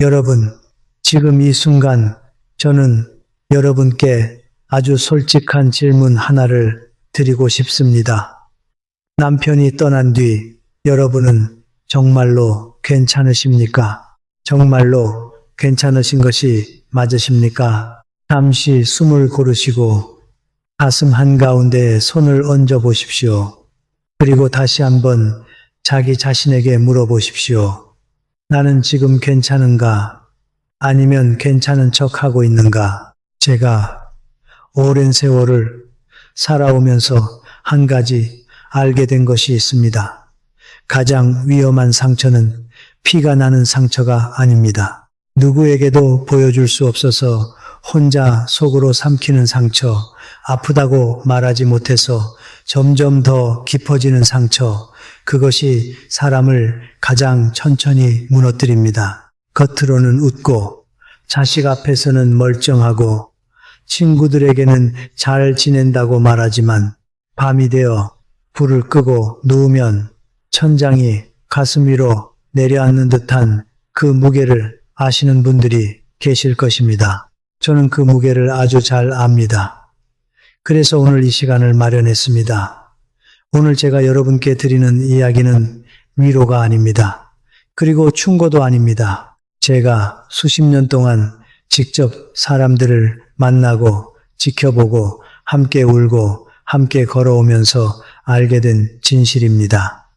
여러분, 지금 이 순간 저는 여러분께 아주 솔직한 질문 하나를 드리고 싶습니다. 남편이 떠난 뒤 여러분은 정말로 괜찮으십니까? 정말로 괜찮으신 것이 맞으십니까? 잠시 숨을 고르시고 가슴 한가운데 손을 얹어 보십시오. 그리고 다시 한번 자기 자신에게 물어보십시오. 나는 지금 괜찮은가? 아니면 괜찮은 척하고 있는가? 제가 오랜 세월을 살아오면서 한 가지 알게 된 것이 있습니다. 가장 위험한 상처는 피가 나는 상처가 아닙니다. 누구에게도 보여줄 수 없어서 혼자 속으로 삼키는 상처, 아프다고 말하지 못해서 점점 더 깊어지는 상처, 그것이 사람을 가장 천천히 무너뜨립니다. 겉으로는 웃고, 자식 앞에서는 멀쩡하고, 친구들에게는 잘 지낸다고 말하지만, 밤이 되어 불을 끄고 누우면 천장이 가슴 위로 내려앉는 듯한 그 무게를 아시는 분들이 계실 것입니다. 저는 그 무게를 아주 잘 압니다. 그래서 오늘 이 시간을 마련했습니다. 오늘 제가 여러분께 드리는 이야기는 위로가 아닙니다. 그리고 충고도 아닙니다. 제가 수십 년 동안 직접 사람들을 만나고 지켜보고 함께 울고 함께 걸어오면서 알게 된 진실입니다.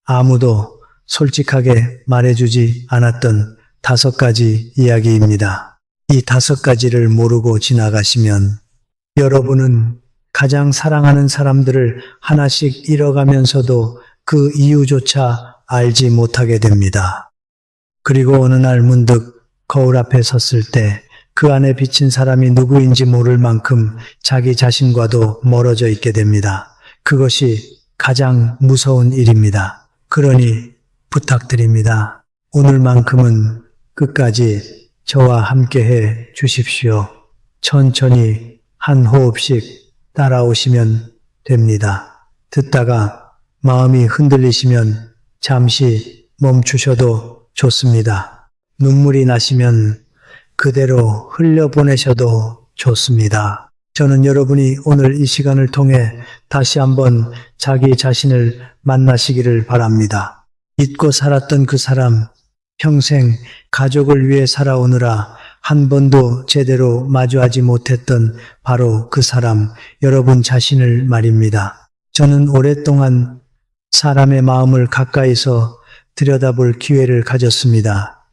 아무도 솔직하게 말해주지 않았던 5가지 이야기입니다. 이 5가지를 모르고 지나가시면 여러분은 가장 사랑하는 사람들을 하나씩 잃어가면서도 그 이유조차 알지 못하게 됩니다. 그리고 어느 날 문득 거울 앞에 섰을 때 그 안에 비친 사람이 누구인지 모를 만큼 자기 자신과도 멀어져 있게 됩니다. 그것이 가장 무서운 일입니다. 그러니 부탁드립니다. 오늘만큼은 끝까지 저와 함께 해 주십시오. 천천히 한 호흡씩 따라오시면 됩니다. 듣다가 마음이 흔들리시면 잠시 멈추셔도 좋습니다. 눈물이 나시면 그대로 흘려보내셔도 좋습니다. 저는 여러분이 오늘 이 시간을 통해 다시 한번 자기 자신을 만나시기를 바랍니다. 잊고 살았던 그 사람, 평생 가족을 위해 살아오느라 한 번도 제대로 마주하지 못했던 바로 그 사람, 여러분 자신을 말입니다. 저는 오랫동안 사람의 마음을 가까이서 들여다볼 기회를 가졌습니다.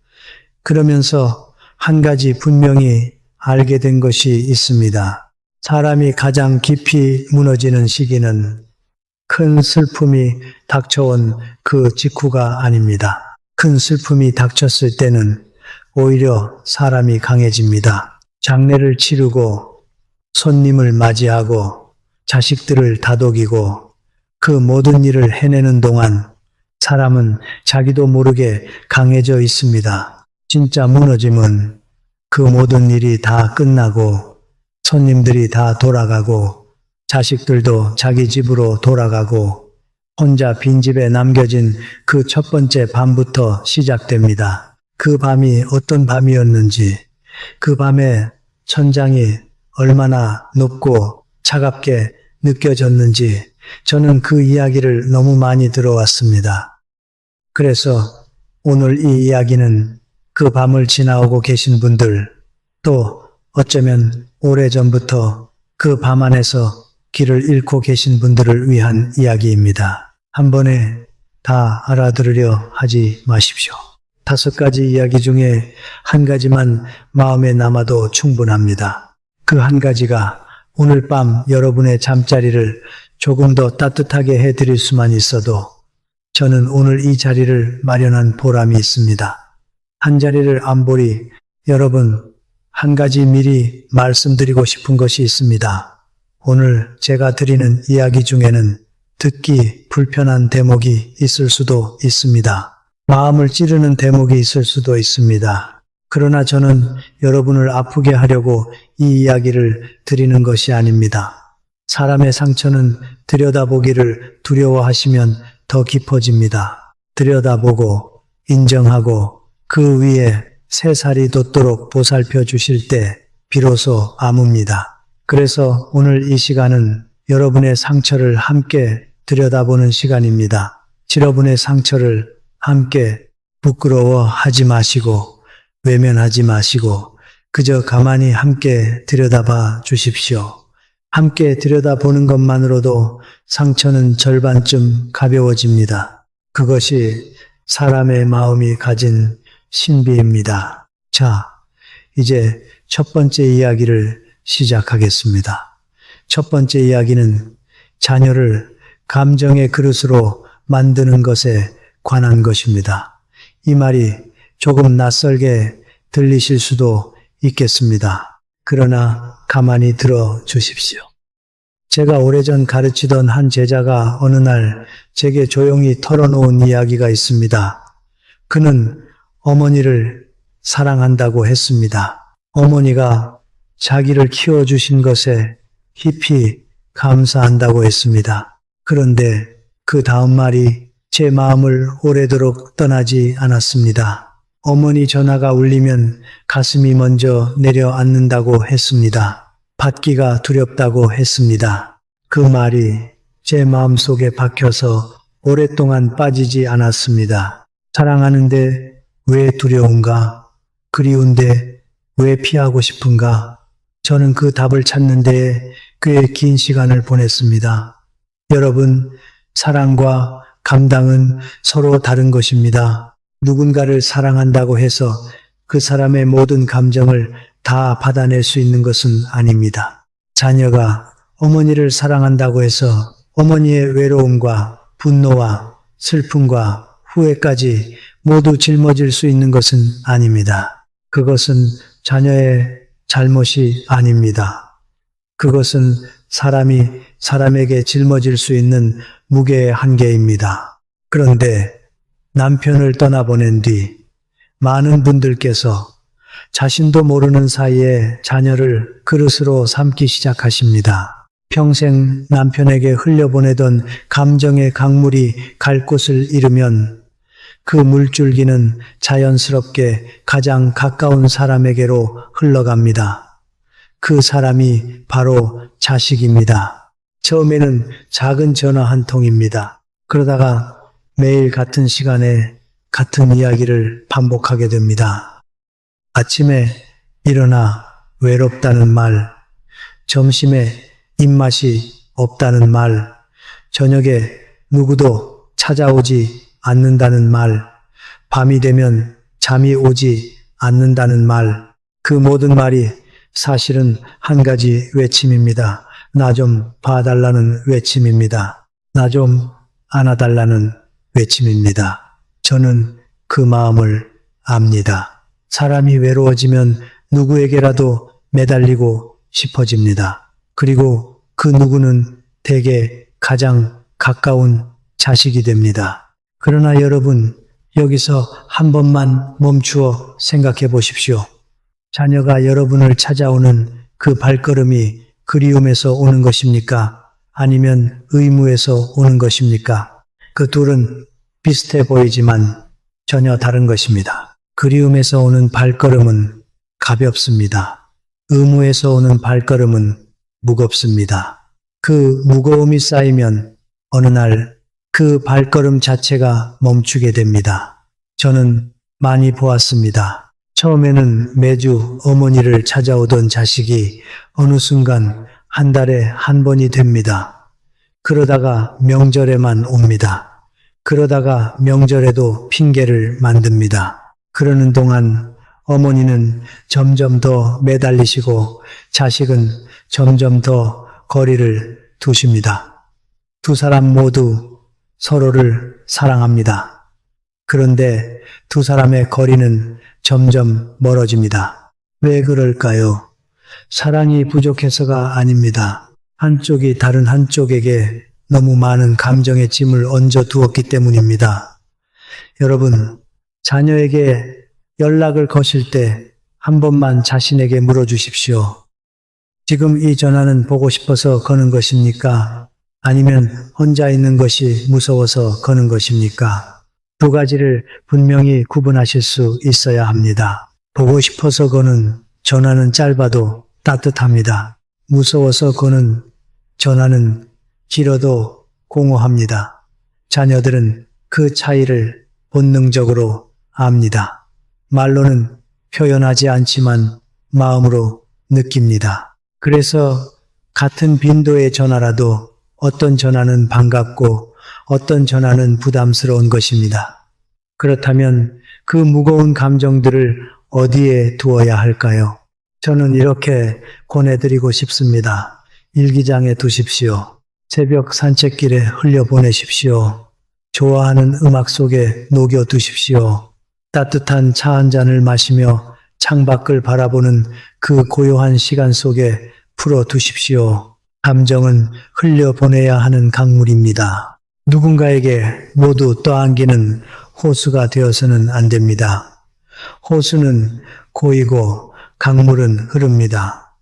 그러면서 한 가지 분명히 알게 된 것이 있습니다. 사람이 가장 깊이 무너지는 시기는 큰 슬픔이 닥쳐온 그 직후가 아닙니다. 큰 슬픔이 닥쳤을 때는 오히려 사람이 강해집니다. 장례를 치르고 손님을 맞이하고 자식들을 다독이고 그 모든 일을 해내는 동안 사람은 자기도 모르게 강해져 있습니다. 진짜 무너짐은 그 모든 일이 다 끝나고 손님들이 다 돌아가고 자식들도 자기 집으로 돌아가고 혼자 빈집에 남겨진 그 첫 번째 밤부터 시작됩니다. 그 밤이 어떤 밤이었는지, 그 밤에 천장이 얼마나 높고 차갑게 느껴졌는지 저는 그 이야기를 너무 많이 들어왔습니다. 그래서 오늘 이 이야기는 그 밤을 지나오고 계신 분들, 또 어쩌면 오래전부터 그 밤 안에서 길을 잃고 계신 분들을 위한 이야기입니다. 한 번에 다 알아들으려 하지 마십시오. 5가지 이야기 중에 한 가지만 마음에 남아도 충분합니다. 그 한 가지가 오늘 밤 여러분의 잠자리를 조금 더 따뜻하게 해드릴 수만 있어도 저는 오늘 이 자리를 마련한 보람이 있습니다. 한 자리를 안 보리 여러분, 한 가지 미리 말씀드리고 싶은 것이 있습니다. 오늘 제가 드리는 이야기 중에는 듣기 불편한 대목이 있을 수도 있습니다. 마음을 찌르는 대목이 있을 수도 있습니다. 그러나 저는 여러분을 아프게 하려고 이 이야기를 드리는 것이 아닙니다. 사람의 상처는 들여다보기를 두려워하시면 더 깊어집니다. 들여다보고 인정하고 그 위에 3살이 돋도록 보살펴 주실 때 비로소 아무입니다. 그래서 오늘 이 시간은 여러분의 상처를 함께 들여다보는 시간입니다. 여러분의 상처를 함께 부끄러워하지 마시고 외면하지 마시고 그저 가만히 함께 들여다봐 주십시오. 함께 들여다보는 것만으로도 상처는 절반쯤 가벼워집니다. 그것이 사람의 마음이 가진 신비입니다. 자, 이제 첫 번째 이야기를 시작하겠습니다. 첫 번째 이야기는 자녀를 감정의 그릇으로 만드는 것에 관한 것입니다. 이 말이 조금 낯설게 들리실 수도 있겠습니다. 그러나 가만히 들어 주십시오. 제가 오래전 가르치던 한 제자가 어느 날 제게 조용히 털어놓은 이야기가 있습니다. 그는 어머니를 사랑한다고 했습니다. 어머니가 자기를 키워주신 것에 깊이 감사한다고 했습니다. 그런데 그 다음 말이 제 마음을 오래도록 떠나지 않았습니다. 어머니 전화가 울리면 가슴이 먼저 내려앉는다고 했습니다. 받기가 두렵다고 했습니다. 그 말이 제 마음속에 박혀서 오랫동안 빠지지 않았습니다. 사랑하는데 왜 두려운가? 그리운데 왜 피하고 싶은가? 저는 그 답을 찾는 데에 꽤 긴 시간을 보냈습니다. 여러분, 사랑과 감당은 서로 다른 것입니다. 누군가를 사랑한다고 해서 그 사람의 모든 감정을 다 받아낼 수 있는 것은 아닙니다. 자녀가 어머니를 사랑한다고 해서 어머니의 외로움과 분노와 슬픔과 후회까지 모두 짊어질 수 있는 것은 아닙니다. 그것은 자녀의 잘못이 아닙니다. 그것은 사람이 사람에게 짊어질 수 있는 무게의 한계입니다. 그런데 남편을 떠나보낸 뒤 많은 분들께서 자신도 모르는 사이에 자녀를 그릇으로 삼기 시작하십니다. 평생 남편에게 흘려보내던 감정의 강물이 갈 곳을 잃으면 그 물줄기는 자연스럽게 가장 가까운 사람에게로 흘러갑니다. 그 사람이 바로 자식입니다. 처음에는 작은 전화 한 통입니다. 그러다가 매일 같은 시간에 같은 이야기를 반복하게 됩니다. 아침에 일어나 외롭다는 말, 점심에 입맛이 없다는 말, 저녁에 누구도 찾아오지 않는다는 말, 밤이 되면 잠이 오지 않는다는 말, 그 모든 말이 사실은 한 가지 외침입니다. 나 좀 봐달라는 외침입니다. 나 좀 안아달라는 외침입니다. 저는 그 마음을 압니다. 사람이 외로워지면 누구에게라도 매달리고 싶어집니다. 그리고 그 누구는 대개 가장 가까운 자식이 됩니다. 그러나 여러분, 여기서 한 번만 멈추어 생각해 보십시오. 자녀가 여러분을 찾아오는 그 발걸음이 그리움에서 오는 것입니까? 아니면 의무에서 오는 것입니까? 그 둘은 비슷해 보이지만 전혀 다른 것입니다. 그리움에서 오는 발걸음은 가볍습니다. 의무에서 오는 발걸음은 무겁습니다. 그 무거움이 쌓이면 어느 날 그 발걸음 자체가 멈추게 됩니다. 저는 많이 보았습니다. 처음에는 매주 어머니를 찾아오던 자식이 어느 순간 한 달에 한 번이 됩니다. 그러다가 명절에만 옵니다. 그러다가 명절에도 핑계를 만듭니다. 그러는 동안 어머니는 점점 더 매달리시고 자식은 점점 더 거리를 두십니다. 두 사람 모두 서로를 사랑합니다. 그런데 두 사람의 거리는 점점 멀어집니다. 왜 그럴까요? 사랑이 부족해서가 아닙니다. 한쪽이 다른 한쪽에게 너무 많은 감정의 짐을 얹어 두었기 때문입니다. 여러분, 자녀에게 연락을 거실 때 한 번만 자신에게 물어주십시오. 지금 이 전화는 보고 싶어서 거는 것입니까? 아니면 혼자 있는 것이 무서워서 거는 것입니까? 두 가지를 분명히 구분하실 수 있어야 합니다. 보고 싶어서 거는 전화는 짧아도 따뜻합니다. 무서워서 거는 전화는 길어도 공허합니다. 자녀들은 그 차이를 본능적으로 압니다. 말로는 표현하지 않지만 마음으로 느낍니다. 그래서 같은 빈도의 전화라도 어떤 전화는 반갑고 어떤 전화는 부담스러운 것입니다. 그렇다면 그 무거운 감정들을 어디에 두어야 할까요? 저는 이렇게 권해드리고 싶습니다. 일기장에 두십시오. 새벽 산책길에 흘려보내십시오. 좋아하는 음악 속에 녹여두십시오. 따뜻한 차 한 잔을 마시며 창밖을 바라보는 그 고요한 시간 속에 풀어두십시오. 감정은 흘려보내야 하는 강물입니다. 누군가에게 모두 떠안기는 호수가 되어서는 안 됩니다. 호수는 고이고 강물은 흐릅니다.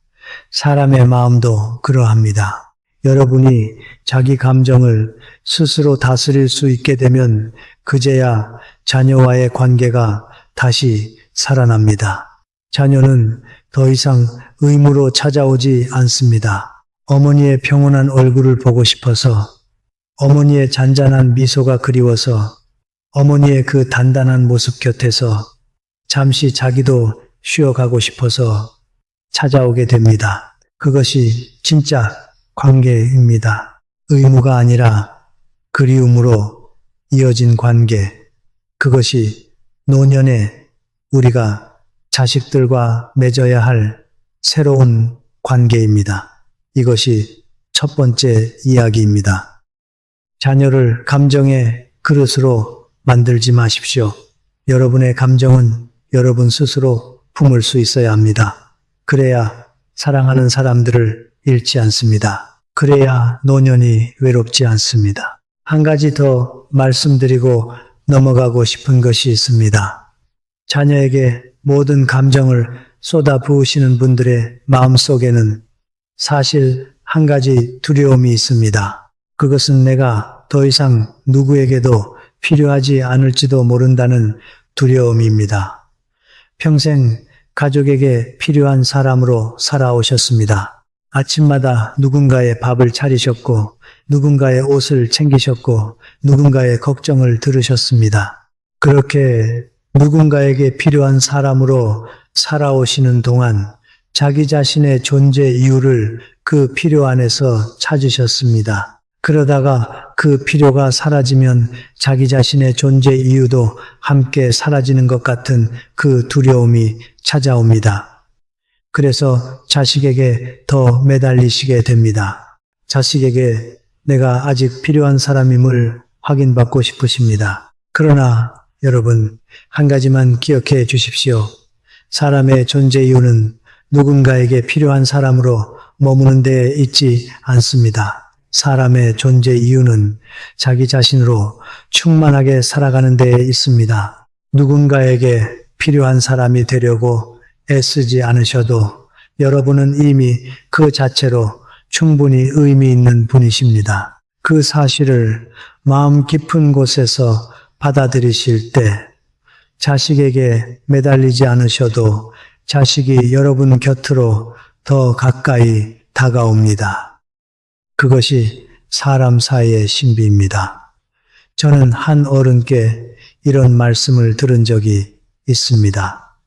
사람의 마음도 그러합니다. 여러분이 자기 감정을 스스로 다스릴 수 있게 되면 그제야 자녀와의 관계가 다시 살아납니다. 자녀는 더 이상 의무로 찾아오지 않습니다. 어머니의 평온한 얼굴을 보고 싶어서, 어머니의 잔잔한 미소가 그리워서, 어머니의 그 단단한 모습 곁에서 잠시 자기도 쉬어가고 싶어서 찾아오게 됩니다. 그것이 진짜 관계입니다. 의무가 아니라 그리움으로 이어진 관계. 그것이 노년에 우리가 자식들과 맺어야 할 새로운 관계입니다. 이것이 첫 번째 이야기입니다. 자녀를 감정의 그릇으로 만들지 마십시오. 여러분의 감정은 여러분 스스로 품을 수 있어야 합니다. 그래야 사랑하는 사람들을 잃지 않습니다. 그래야 노년이 외롭지 않습니다. 한 가지 더 말씀드리고 넘어가고 싶은 것이 있습니다. 자녀에게 모든 감정을 쏟아부으시는 분들의 마음속에는 사실 한 가지 두려움이 있습니다. 그것은 내가 더 이상 누구에게도 필요하지 않을지도 모른다는 두려움입니다. 평생 가족에게 필요한 사람으로 살아오셨습니다. 아침마다 누군가의 밥을 차리셨고, 누군가의 옷을 챙기셨고, 누군가의 걱정을 들으셨습니다. 그렇게 누군가에게 필요한 사람으로 살아오시는 동안 자기 자신의 존재 이유를 그 필요 안에서 찾으셨습니다. 그러다가 그 필요가 사라지면 자기 자신의 존재 이유도 함께 사라지는 것 같은 그 두려움이 찾아옵니다. 그래서 자식에게 더 매달리시게 됩니다. 자식에게 내가 아직 필요한 사람임을 확인받고 싶으십니다. 그러나 여러분, 한 가지만 기억해 주십시오. 사람의 존재 이유는 누군가에게 필요한 사람으로 머무는 데 있지 않습니다. 사람의 존재 이유는 자기 자신으로 충만하게 살아가는 데 있습니다. 누군가에게 필요한 사람이 되려고 애쓰지 않으셔도 여러분은 이미 그 자체로 충분히 의미 있는 분이십니다. 그 사실을 마음 깊은 곳에서 받아들이실 때 자식에게 매달리지 않으셔도 자식이 여러분 곁으로 더 가까이 다가옵니다. 그것이 사람 사이의 신비입니다. 저는 한 어른께 이런 말씀을 들은 적이 있습니다.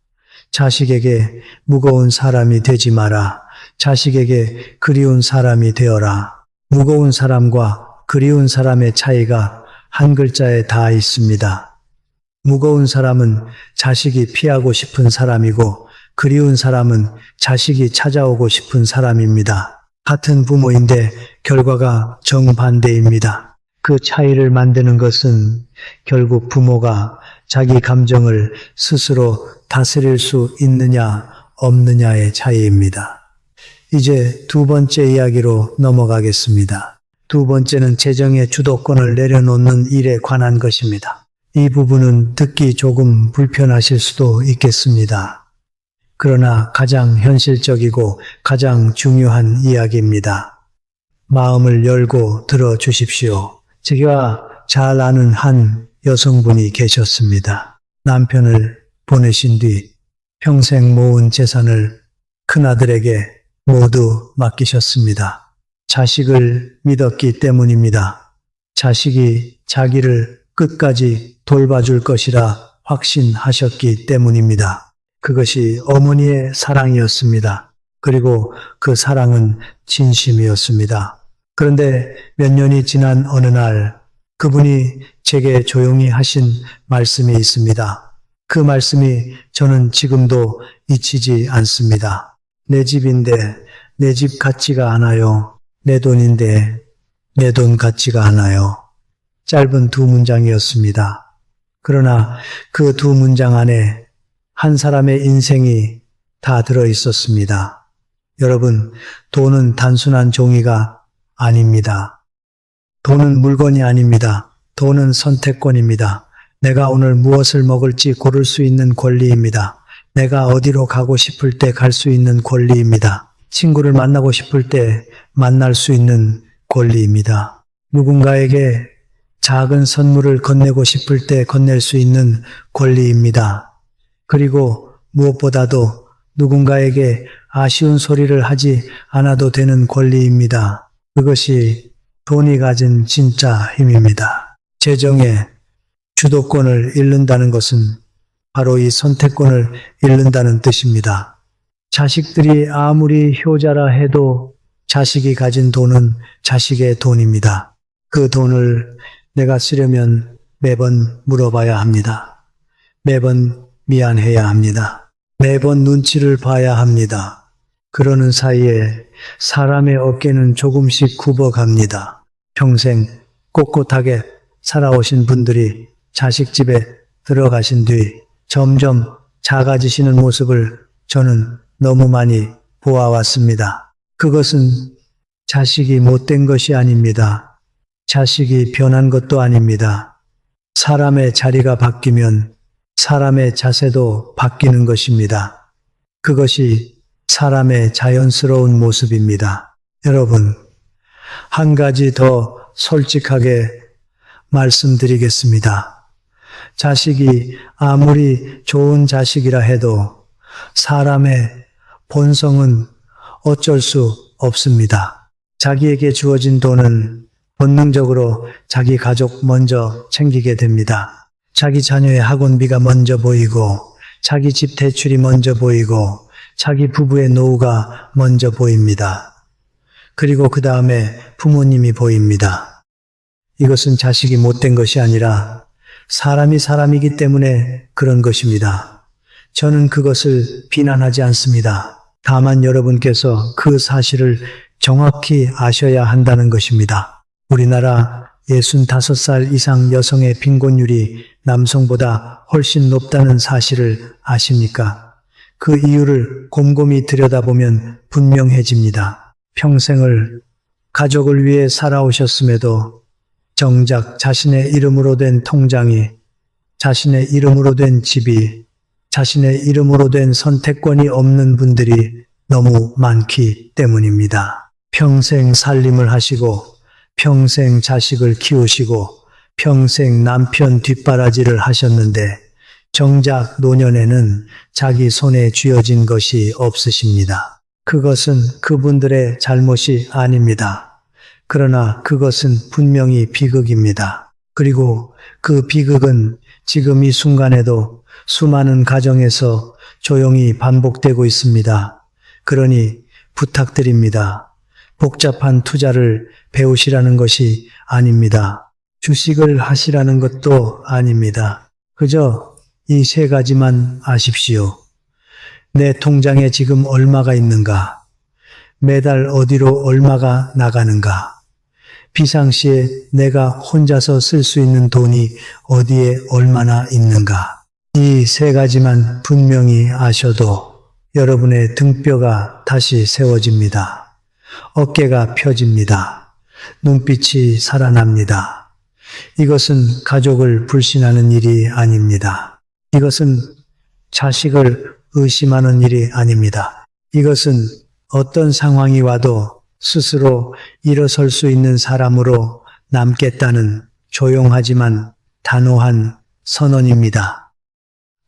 자식에게 무거운 사람이 되지 마라. 자식에게 그리운 사람이 되어라. 무거운 사람과 그리운 사람의 차이가 한 글자에 다 있습니다. 무거운 사람은 자식이 피하고 싶은 사람이고 그리운 사람은 자식이 찾아오고 싶은 사람입니다. 같은 부모인데 결과가 정반대입니다. 그 차이를 만드는 것은 결국 부모가 자기 감정을 스스로 다스릴 수 있느냐 없느냐의 차이입니다. 이제 두 번째 이야기로 넘어가겠습니다. 두 번째는 재정의 주도권을 내려놓는 일에 관한 것입니다. 이 부분은 듣기 조금 불편하실 수도 있겠습니다. 그러나 가장 현실적이고 가장 중요한 이야기입니다. 마음을 열고 들어주십시오. 제가 잘 아는 한 여성분이 계셨습니다. 남편을 보내신 뒤 평생 모은 재산을 큰아들에게 모두 맡기셨습니다. 자식을 믿었기 때문입니다. 자식이 자기를 끝까지 돌봐줄 것이라 확신하셨기 때문입니다. 그것이 어머니의 사랑이었습니다. 그리고 그 사랑은 진심이었습니다. 그런데 몇 년이 지난 어느 날 그분이 제게 조용히 하신 말씀이 있습니다. 그 말씀이 저는 지금도 잊히지 않습니다. 내 집인데 내 집 같지가 않아요. 내 돈인데 내 돈 같지가 않아요. 짧은 두 문장이었습니다. 그러나 그 두 문장 안에 한 사람의 인생이 다 들어 있었습니다. 여러분, 돈은 단순한 종이가 아닙니다. 돈은 물건이 아닙니다. 돈은 선택권입니다. 내가 오늘 무엇을 먹을지 고를 수 있는 권리입니다. 내가 어디로 가고 싶을 때 갈 수 있는 권리입니다. 친구를 만나고 싶을 때 만날 수 있는 권리입니다. 누군가에게 작은 선물을 건네고 싶을 때 건넬 수 있는 권리입니다. 그리고 무엇보다도 누군가에게 아쉬운 소리를 하지 않아도 되는 권리입니다. 그것이 돈이 가진 진짜 힘입니다. 재정의 주도권을 잃는다는 것은 바로 이 선택권을 잃는다는 뜻입니다. 자식들이 아무리 효자라 해도 자식이 가진 돈은 자식의 돈입니다. 그 돈을 내가 쓰려면 매번 물어봐야 합니다. 매번 미안해야 합니다. 매번 눈치를 봐야 합니다. 그러는 사이에 사람의 어깨는 조금씩 굽어갑니다. 평생 꼿꼿하게 살아오신 분들이 자식 집에 들어가신 뒤 점점 작아지시는 모습을 저는 너무 많이 보아왔습니다. 그것은 자식이 못된 것이 아닙니다. 자식이 변한 것도 아닙니다. 사람의 자리가 바뀌면 사람의 자세도 바뀌는 것입니다. 그것이 사람의 자연스러운 모습입니다. 여러분, 한 가지 더 솔직하게 말씀드리겠습니다. 자식이 아무리 좋은 자식이라 해도 사람의 본성은 어쩔 수 없습니다. 자기에게 주어진 돈은 본능적으로 자기 가족 먼저 챙기게 됩니다. 자기 자녀의 학원비가 먼저 보이고, 자기 집 대출이 먼저 보이고, 자기 부부의 노후가 먼저 보입니다. 그리고 그 다음에 부모님이 보입니다. 이것은 자식이 못된 것이 아니라 사람이 사람이기 때문에 그런 것입니다. 저는 그것을 비난하지 않습니다. 다만 여러분께서 그 사실을 정확히 아셔야 한다는 것입니다. 우리나라 65살 이상 여성의 빈곤율이 남성보다 훨씬 높다는 사실을 아십니까? 그 이유를 곰곰이 들여다보면 분명해집니다. 평생을 가족을 위해 살아오셨음에도 정작 자신의 이름으로 된 통장이, 자신의 이름으로 된 집이, 자신의 이름으로 된 선택권이 없는 분들이 너무 많기 때문입니다. 평생 살림을 하시고, 평생 자식을 키우시고, 평생 남편 뒷바라지를 하셨는데 정작 노년에는 자기 손에 쥐어진 것이 없으십니다. 그것은 그분들의 잘못이 아닙니다. 그러나 그것은 분명히 비극입니다. 그리고 그 비극은 지금 이 순간에도 수많은 가정에서 조용히 반복되고 있습니다. 그러니 부탁드립니다. 복잡한 투자를 배우시라는 것이 아닙니다. 주식을 하시라는 것도 아닙니다. 그저 이 세 가지만 아십시오. 내 통장에 지금 얼마가 있는가? 매달 어디로 얼마가 나가는가? 비상시에 내가 혼자서 쓸 수 있는 돈이 어디에 얼마나 있는가? 이 세 가지만 분명히 아셔도 여러분의 등뼈가 다시 세워집니다. 어깨가 펴집니다. 눈빛이 살아납니다. 이것은 가족을 불신하는 일이 아닙니다. 이것은 자식을 의심하는 일이 아닙니다. 이것은 어떤 상황이 와도 스스로 일어설 수 있는 사람으로 남겠다는 조용하지만 단호한 선언입니다.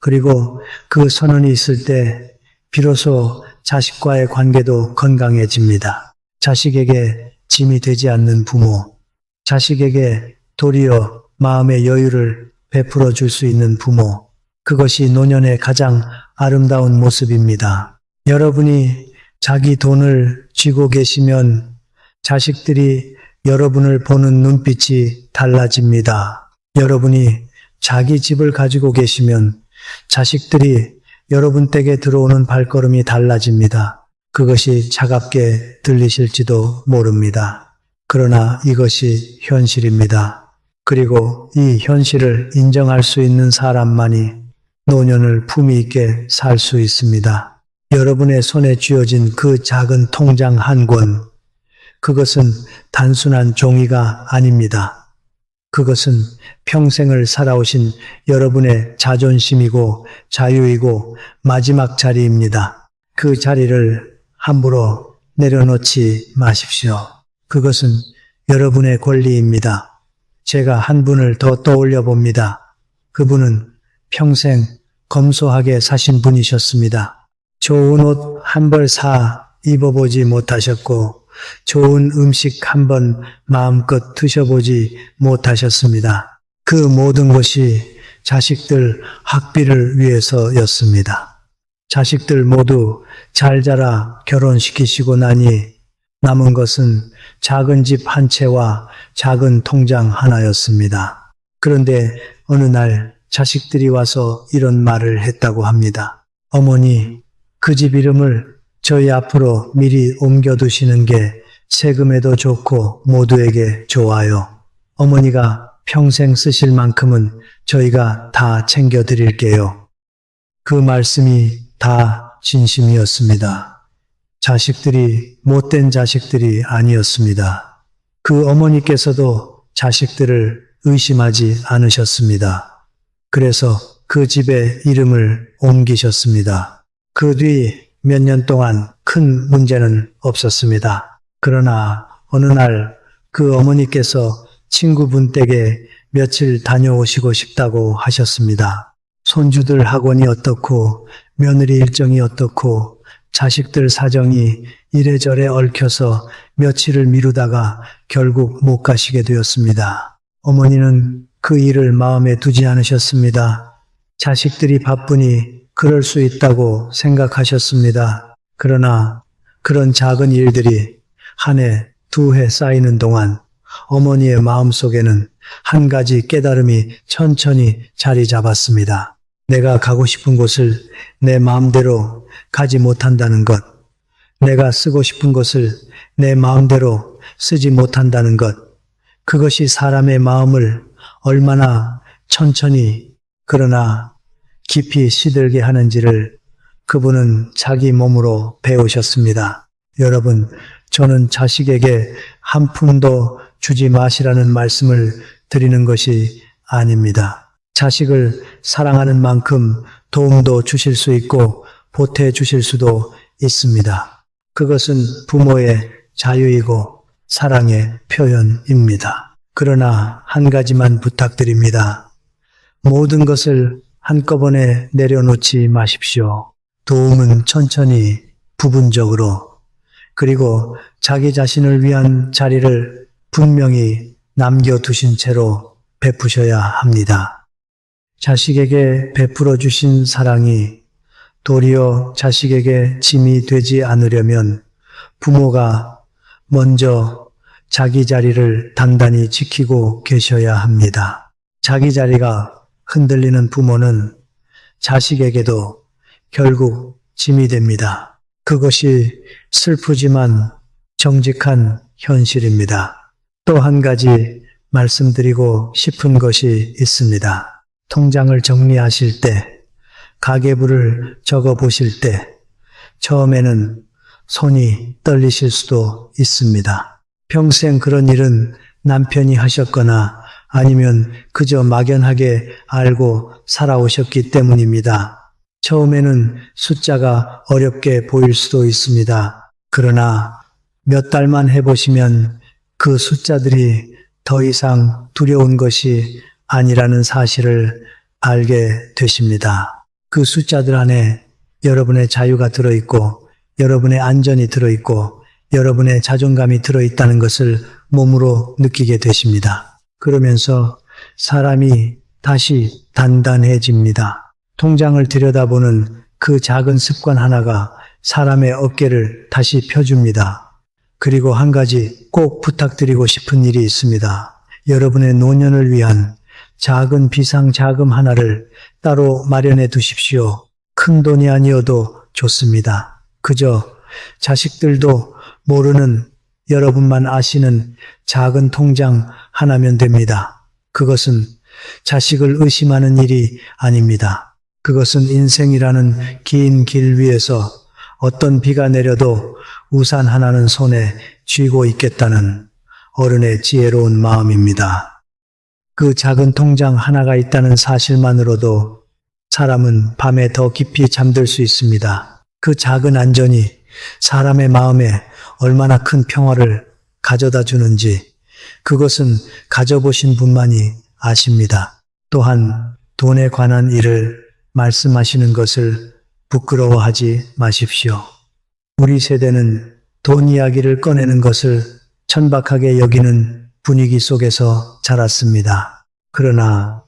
그리고 그 선언이 있을 때 비로소 자식과의 관계도 건강해집니다. 자식에게 짐이 되지 않는 부모, 자식에게 도리어 마음의 여유를 베풀어 줄 수 있는 부모, 그것이 노년의 가장 아름다운 모습입니다. 여러분이 자기 돈을 쥐고 계시면 자식들이 여러분을 보는 눈빛이 달라집니다. 여러분이 자기 집을 가지고 계시면 자식들이 여러분 댁에 들어오는 발걸음이 달라집니다. 그것이 차갑게 들리실지도 모릅니다. 그러나 이것이 현실입니다. 그리고 이 현실을 인정할 수 있는 사람만이 노년을 품위 있게 살 수 있습니다. 여러분의 손에 쥐어진 그 작은 통장 한 권, 그것은 단순한 종이가 아닙니다. 그것은 평생을 살아오신 여러분의 자존심이고 자유이고 마지막 자리입니다. 그 자리를 함부로 내려놓지 마십시오. 그것은 여러분의 권리입니다. 제가 한 분을 더 떠올려 봅니다. 그분은 평생 검소하게 사신 분이셨습니다. 좋은 옷 한 벌 사 입어보지 못하셨고 좋은 음식 한 번 마음껏 드셔보지 못하셨습니다. 그 모든 것이 자식들 학비를 위해서였습니다. 자식들 모두 잘 자라 결혼시키시고 나니 남은 것은 작은 집 한 채와 작은 통장 하나였습니다. 그런데 어느 날 자식들이 와서 이런 말을 했다고 합니다. 어머니, 그 집 이름을 저희 앞으로 미리 옮겨두시는 게 세금에도 좋고 모두에게 좋아요. 어머니가 평생 쓰실 만큼은 저희가 다 챙겨드릴게요. 그 말씀이 다 진심이었습니다. 자식들이 못된 자식들이 아니었습니다. 그 어머니께서도 자식들을 의심하지 않으셨습니다. 그래서 그 집의 이름을 옮기셨습니다. 그 뒤 몇 년 동안 큰 문제는 없었습니다. 그러나 어느 날 그 어머니께서 친구분 댁에 며칠 다녀오시고 싶다고 하셨습니다. 손주들 학원이 어떻고 며느리 일정이 어떻고 자식들 사정이 이래저래 얽혀서 며칠을 미루다가 결국 못 가시게 되었습니다. 어머니는 그 일을 마음에 두지 않으셨습니다. 자식들이 바쁘니 그럴 수 있다고 생각하셨습니다. 그러나 그런 작은 일들이 한 해, 두 해 쌓이는 동안 어머니의 마음속에는 한 가지 깨달음이 천천히 자리 잡았습니다. 내가 가고 싶은 곳을 내 마음대로 가지 못한다는 것, 내가 쓰고 싶은 것을 내 마음대로 쓰지 못한다는 것, 그것이 사람의 마음을 얼마나 천천히 그러나 깊이 시들게 하는지를 그분은 자기 몸으로 배우셨습니다. 여러분, 저는 자식에게 한 푼도 주지 마시라는 말씀을 드리는 것이 아닙니다. 자식을 사랑하는 만큼 도움도 주실 수 있고 보태 주실 수도 있습니다. 그것은 부모의 자유이고 사랑의 표현입니다. 그러나 한 가지만 부탁드립니다. 모든 것을 한꺼번에 내려놓지 마십시오. 도움은 천천히, 부분적으로, 그리고 자기 자신을 위한 자리를 분명히 남겨두신 채로 베푸셔야 합니다. 자식에게 베풀어 주신 사랑이 도리어 자식에게 짐이 되지 않으려면 부모가 먼저 자기 자리를 단단히 지키고 계셔야 합니다. 자기 자리가 흔들리는 부모는 자식에게도 결국 짐이 됩니다. 그것이 슬프지만 정직한 현실입니다. 또 한 가지 말씀드리고 싶은 것이 있습니다. 통장을 정리하실 때, 가계부를 적어 보실 때, 처음에는 손이 떨리실 수도 있습니다. 평생 그런 일은 남편이 하셨거나 아니면 그저 막연하게 알고 살아오셨기 때문입니다. 처음에는 숫자가 어렵게 보일 수도 있습니다. 그러나 몇 달만 해보시면 그 숫자들이 더 이상 두려운 것이 아니라는 사실을 알게 되십니다. 그 숫자들 안에 여러분의 자유가 들어있고 여러분의 안전이 들어있고 여러분의 자존감이 들어있다는 것을 몸으로 느끼게 되십니다. 그러면서 사람이 다시 단단해집니다. 통장을 들여다보는 그 작은 습관 하나가 사람의 어깨를 다시 펴줍니다. 그리고 한 가지 꼭 부탁드리고 싶은 일이 있습니다. 여러분의 노년을 위한 작은 비상자금 하나를 따로 마련해 두십시오. 큰 돈이 아니어도 좋습니다. 그저 자식들도 모르는 여러분만 아시는 작은 통장 하나면 됩니다. 그것은 자식을 의심하는 일이 아닙니다. 그것은 인생이라는 긴 길 위에서 어떤 비가 내려도 우산 하나는 손에 쥐고 있겠다는 어른의 지혜로운 마음입니다. 그 작은 통장 하나가 있다는 사실만으로도 사람은 밤에 더 깊이 잠들 수 있습니다. 그 작은 안전이 사람의 마음에 얼마나 큰 평화를 가져다 주는지 그것은 가져보신 분만이 아십니다. 또한 돈에 관한 일을 말씀하시는 것을 부끄러워하지 마십시오. 우리 세대는 돈 이야기를 꺼내는 것을 천박하게 여기는 분위기 속에서 자랐습니다. 그러나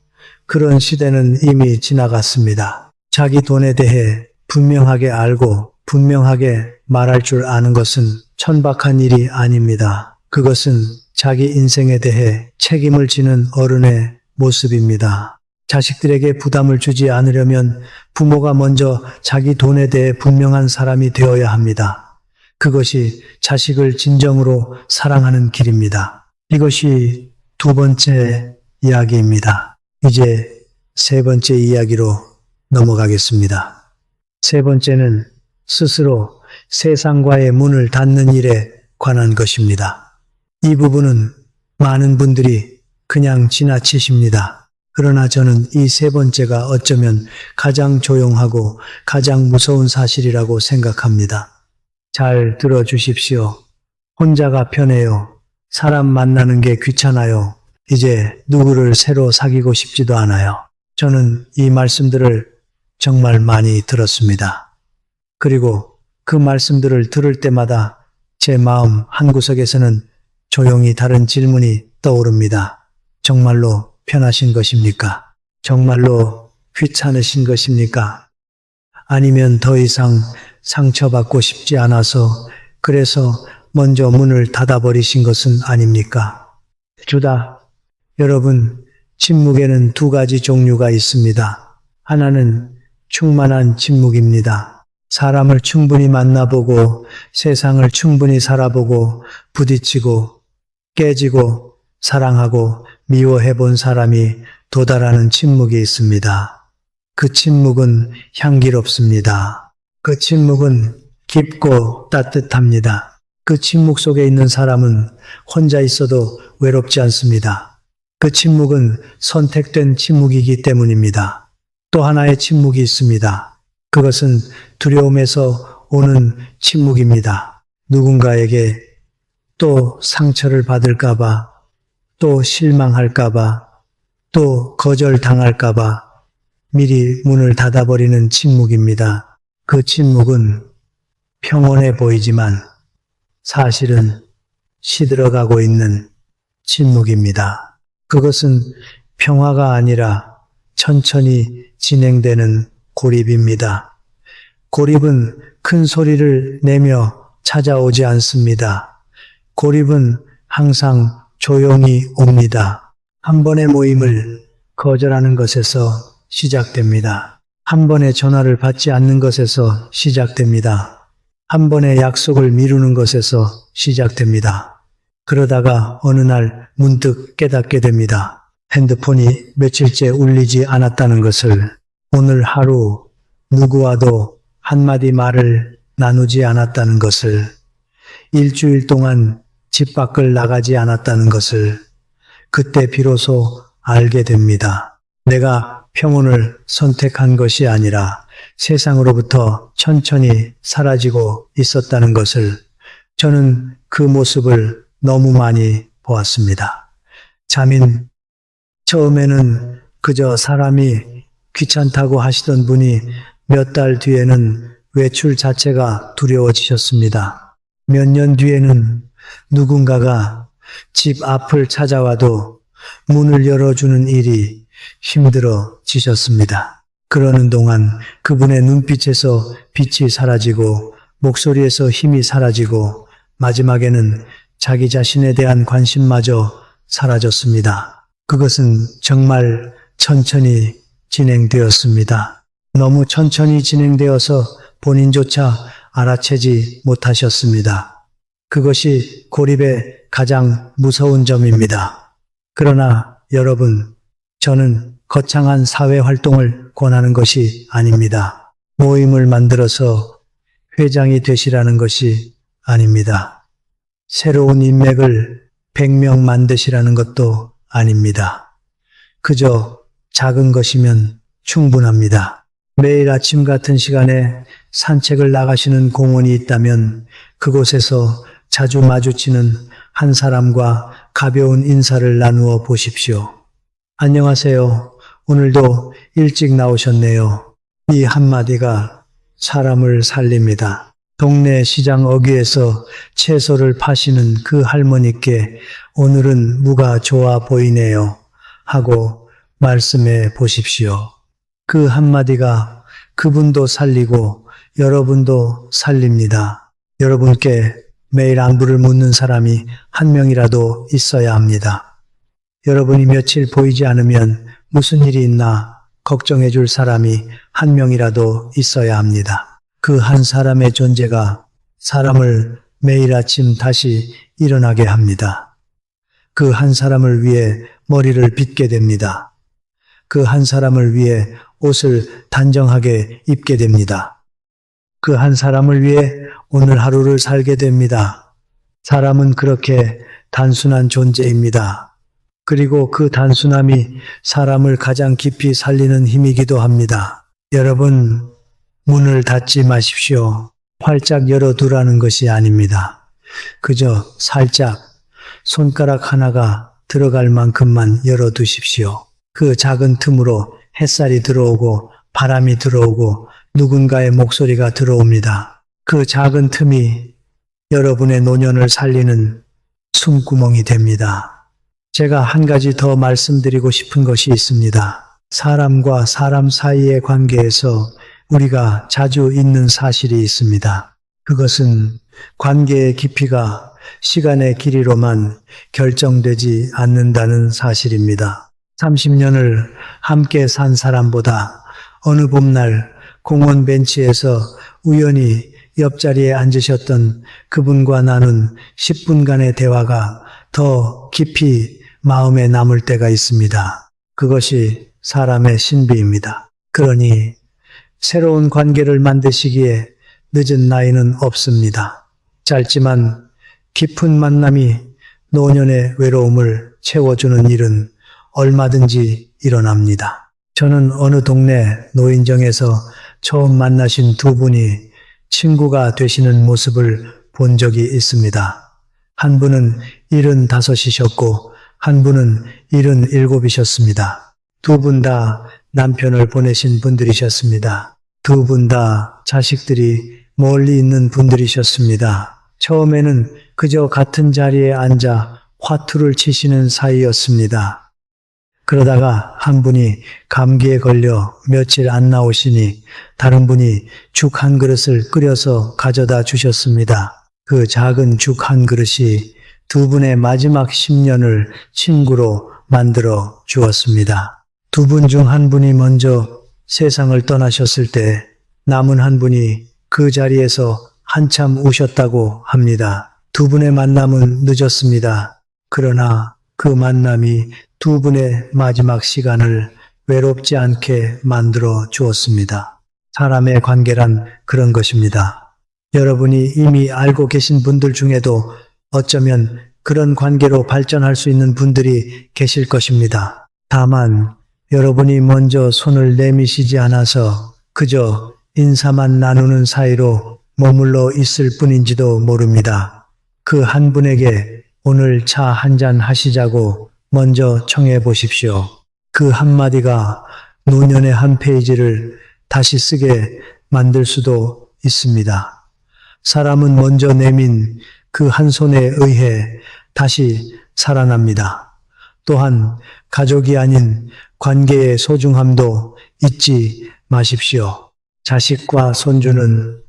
그런 시대는 이미 지나갔습니다. 자기 돈에 대해 분명하게 알고 분명하게 말할 줄 아는 것은 천박한 일이 아닙니다. 그것은 자기 인생에 대해 책임을 지는 어른의 모습입니다. 자식들에게 부담을 주지 않으려면 부모가 먼저 자기 돈에 대해 분명한 사람이 되어야 합니다. 그것이 자식을 진정으로 사랑하는 길입니다. 이것이 두 번째 이야기입니다. 이제 세 번째 이야기로 넘어가겠습니다. 세 번째는 스스로 세상과의 문을 닫는 일에 관한 것입니다. 이 부분은 많은 분들이 그냥 지나치십니다. 그러나 저는 이 세 번째가 어쩌면 가장 조용하고 가장 무서운 사실이라고 생각합니다. 잘 들어주십시오. 혼자가 편해요. 사람 만나는 게 귀찮아요. 이제 누구를 새로 사귀고 싶지도 않아요. 저는 이 말씀들을 정말 많이 들었습니다. 그리고 그 말씀들을 들을 때마다 제 마음 한구석에서는 조용히 다른 질문이 떠오릅니다. 정말로 편하신 것입니까? 정말로 귀찮으신 것입니까? 아니면 더 이상 상처받고 싶지 않아서 그래서 먼저 문을 닫아버리신 것은 아닙니까? 주다. 여러분, 침묵에는 두 가지 종류가 있습니다. 하나는 충만한 침묵입니다. 사람을 충분히 만나보고 세상을 충분히 살아보고 부딪히고 깨지고 사랑하고 미워해본 사람이 도달하는 침묵이 있습니다. 그 침묵은 향기롭습니다. 그 침묵은 깊고 따뜻합니다. 그 침묵 속에 있는 사람은 혼자 있어도 외롭지 않습니다. 그 침묵은 선택된 침묵이기 때문입니다. 또 하나의 침묵이 있습니다. 그것은 두려움에서 오는 침묵입니다. 누군가에게 또 상처를 받을까봐, 또 실망할까봐, 또 거절당할까봐 미리 문을 닫아버리는 침묵입니다. 그 침묵은 평온해 보이지만 사실은 시들어가고 있는 침묵입니다. 그것은 평화가 아니라 천천히 진행되는 고립입니다. 고립은 큰 소리를 내며 찾아오지 않습니다. 고립은 항상 조용히 옵니다. 한 번의 모임을 거절하는 것에서 시작됩니다. 한 번의 전화를 받지 않는 것에서 시작됩니다. 한 번의 약속을 미루는 것에서 시작됩니다. 그러다가 어느 날 문득 깨닫게 됩니다. 핸드폰이 며칠째 울리지 않았다는 것을, 오늘 하루 누구와도 한마디 말을 나누지 않았다는 것을, 일주일 동안 집 밖을 나가지 않았다는 것을 그때 비로소 알게 됩니다. 내가 평온을 선택한 것이 아니라 세상으로부터 천천히 사라지고 있었다는 것을 저는 그 모습을 너무 많이 보았습니다. 자민, 처음에는 그저 사람이 귀찮다고 하시던 분이 몇 달 뒤에는 외출 자체가 두려워지셨습니다. 몇 년 뒤에는 누군가가 집 앞을 찾아와도 문을 열어주는 일이 힘들어지셨습니다. 그러는 동안 그분의 눈빛에서 빛이 사라지고 목소리에서 힘이 사라지고 마지막에는 자기 자신에 대한 관심마저 사라졌습니다. 그것은 정말 천천히 진행되었습니다. 너무 천천히 진행되어서 본인조차 알아채지 못하셨습니다. 그것이 고립의 가장 무서운 점입니다. 그러나 여러분, 저는 거창한 사회 활동을 권하는 것이 아닙니다. 모임을 만들어서 회장이 되시라는 것이 아닙니다. 새로운 인맥을 100명 만드시라는 것도 아닙니다. 그저 작은 것이면 충분합니다. 매일 아침 같은 시간에 산책을 나가시는 공원이 있다면 그곳에서 자주 마주치는 한 사람과 가벼운 인사를 나누어 보십시오. 안녕하세요. 오늘도 일찍 나오셨네요. 이 한마디가 사람을 살립니다. 동네 시장 어귀에서 채소를 파시는 그 할머니께 오늘은 무가 좋아 보이네요. 하고 말씀해 보십시오. 그 한마디가 그분도 살리고 여러분도 살립니다. 여러분께 매일 안부를 묻는 사람이 한 명이라도 있어야 합니다. 여러분이 며칠 보이지 않으면 무슨 일이 있나 걱정해 줄 사람이 한 명이라도 있어야 합니다. 그 한 사람의 존재가 사람을 매일 아침 다시 일어나게 합니다. 그 한 사람을 위해 머리를 빗게 됩니다. 그 한 사람을 위해 옷을 단정하게 입게 됩니다. 그 한 사람을 위해 오늘 하루를 살게 됩니다. 사람은 그렇게 단순한 존재입니다. 그리고 그 단순함이 사람을 가장 깊이 살리는 힘이기도 합니다. 여러분, 문을 닫지 마십시오. 활짝 열어두라는 것이 아닙니다. 그저 살짝 손가락 하나가 들어갈 만큼만 열어두십시오. 그 작은 틈으로 햇살이 들어오고 바람이 들어오고 누군가의 목소리가 들어옵니다. 그 작은 틈이 여러분의 노년을 살리는 숨구멍이 됩니다. 제가 한 가지 더 말씀드리고 싶은 것이 있습니다. 사람과 사람 사이의 관계에서 우리가 자주 잊는 사실이 있습니다. 그것은 관계의 깊이가 시간의 길이로만 결정되지 않는다는 사실입니다. 30년을 함께 산 사람보다 어느 봄날 공원 벤치에서 우연히 옆자리에 앉으셨던 그분과 나눈 10분간의 대화가 더 깊이 마음에 남을 때가 있습니다. 그것이 사람의 신비입니다. 그러니 새로운 관계를 만드시기에 늦은 나이는 없습니다. 짧지만 깊은 만남이 노년의 외로움을 채워주는 일은 얼마든지 일어납니다. 저는 어느 동네 노인정에서 처음 만나신 두 분이 친구가 되시는 모습을 본 적이 있습니다. 한 분은 75이셨고 한 분은 77이셨습니다. 두 분 다 남편을 보내신 분들이셨습니다. 두 분 다 자식들이 멀리 있는 분들이셨습니다. 처음에는 그저 같은 자리에 앉아 화투를 치시는 사이였습니다. 그러다가 한 분이 감기에 걸려 며칠 안 나오시니 다른 분이 죽 한 그릇을 끓여서 가져다 주셨습니다. 그 작은 죽 한 그릇이 두 분의 마지막 10년을 친구로 만들어 주었습니다. 두 분 중 한 분이 먼저 세상을 떠나셨을 때 남은 한 분이 그 자리에서 한참 우셨다고 합니다. 두 분의 만남은 늦었습니다. 그러나 그 만남이 두 분의 마지막 시간을 외롭지 않게 만들어 주었습니다. 사람의 관계란 그런 것입니다. 여러분이 이미 알고 계신 분들 중에도 어쩌면 그런 관계로 발전할 수 있는 분들이 계실 것입니다. 다만 여러분이 먼저 손을 내미시지 않아서 그저 인사만 나누는 사이로 머물러 있을 뿐인지도 모릅니다. 그 한 분에게 오늘 차 한잔 하시자고 먼저 청해 보십시오. 그 한마디가 노년의 한 페이지를 다시 쓰게 만들 수도 있습니다. 사람은 먼저 내민 그 한 손에 의해 다시 살아납니다. 또한 가족이 아닌 관계의 소중함도 잊지 마십시오. 자식과 손주는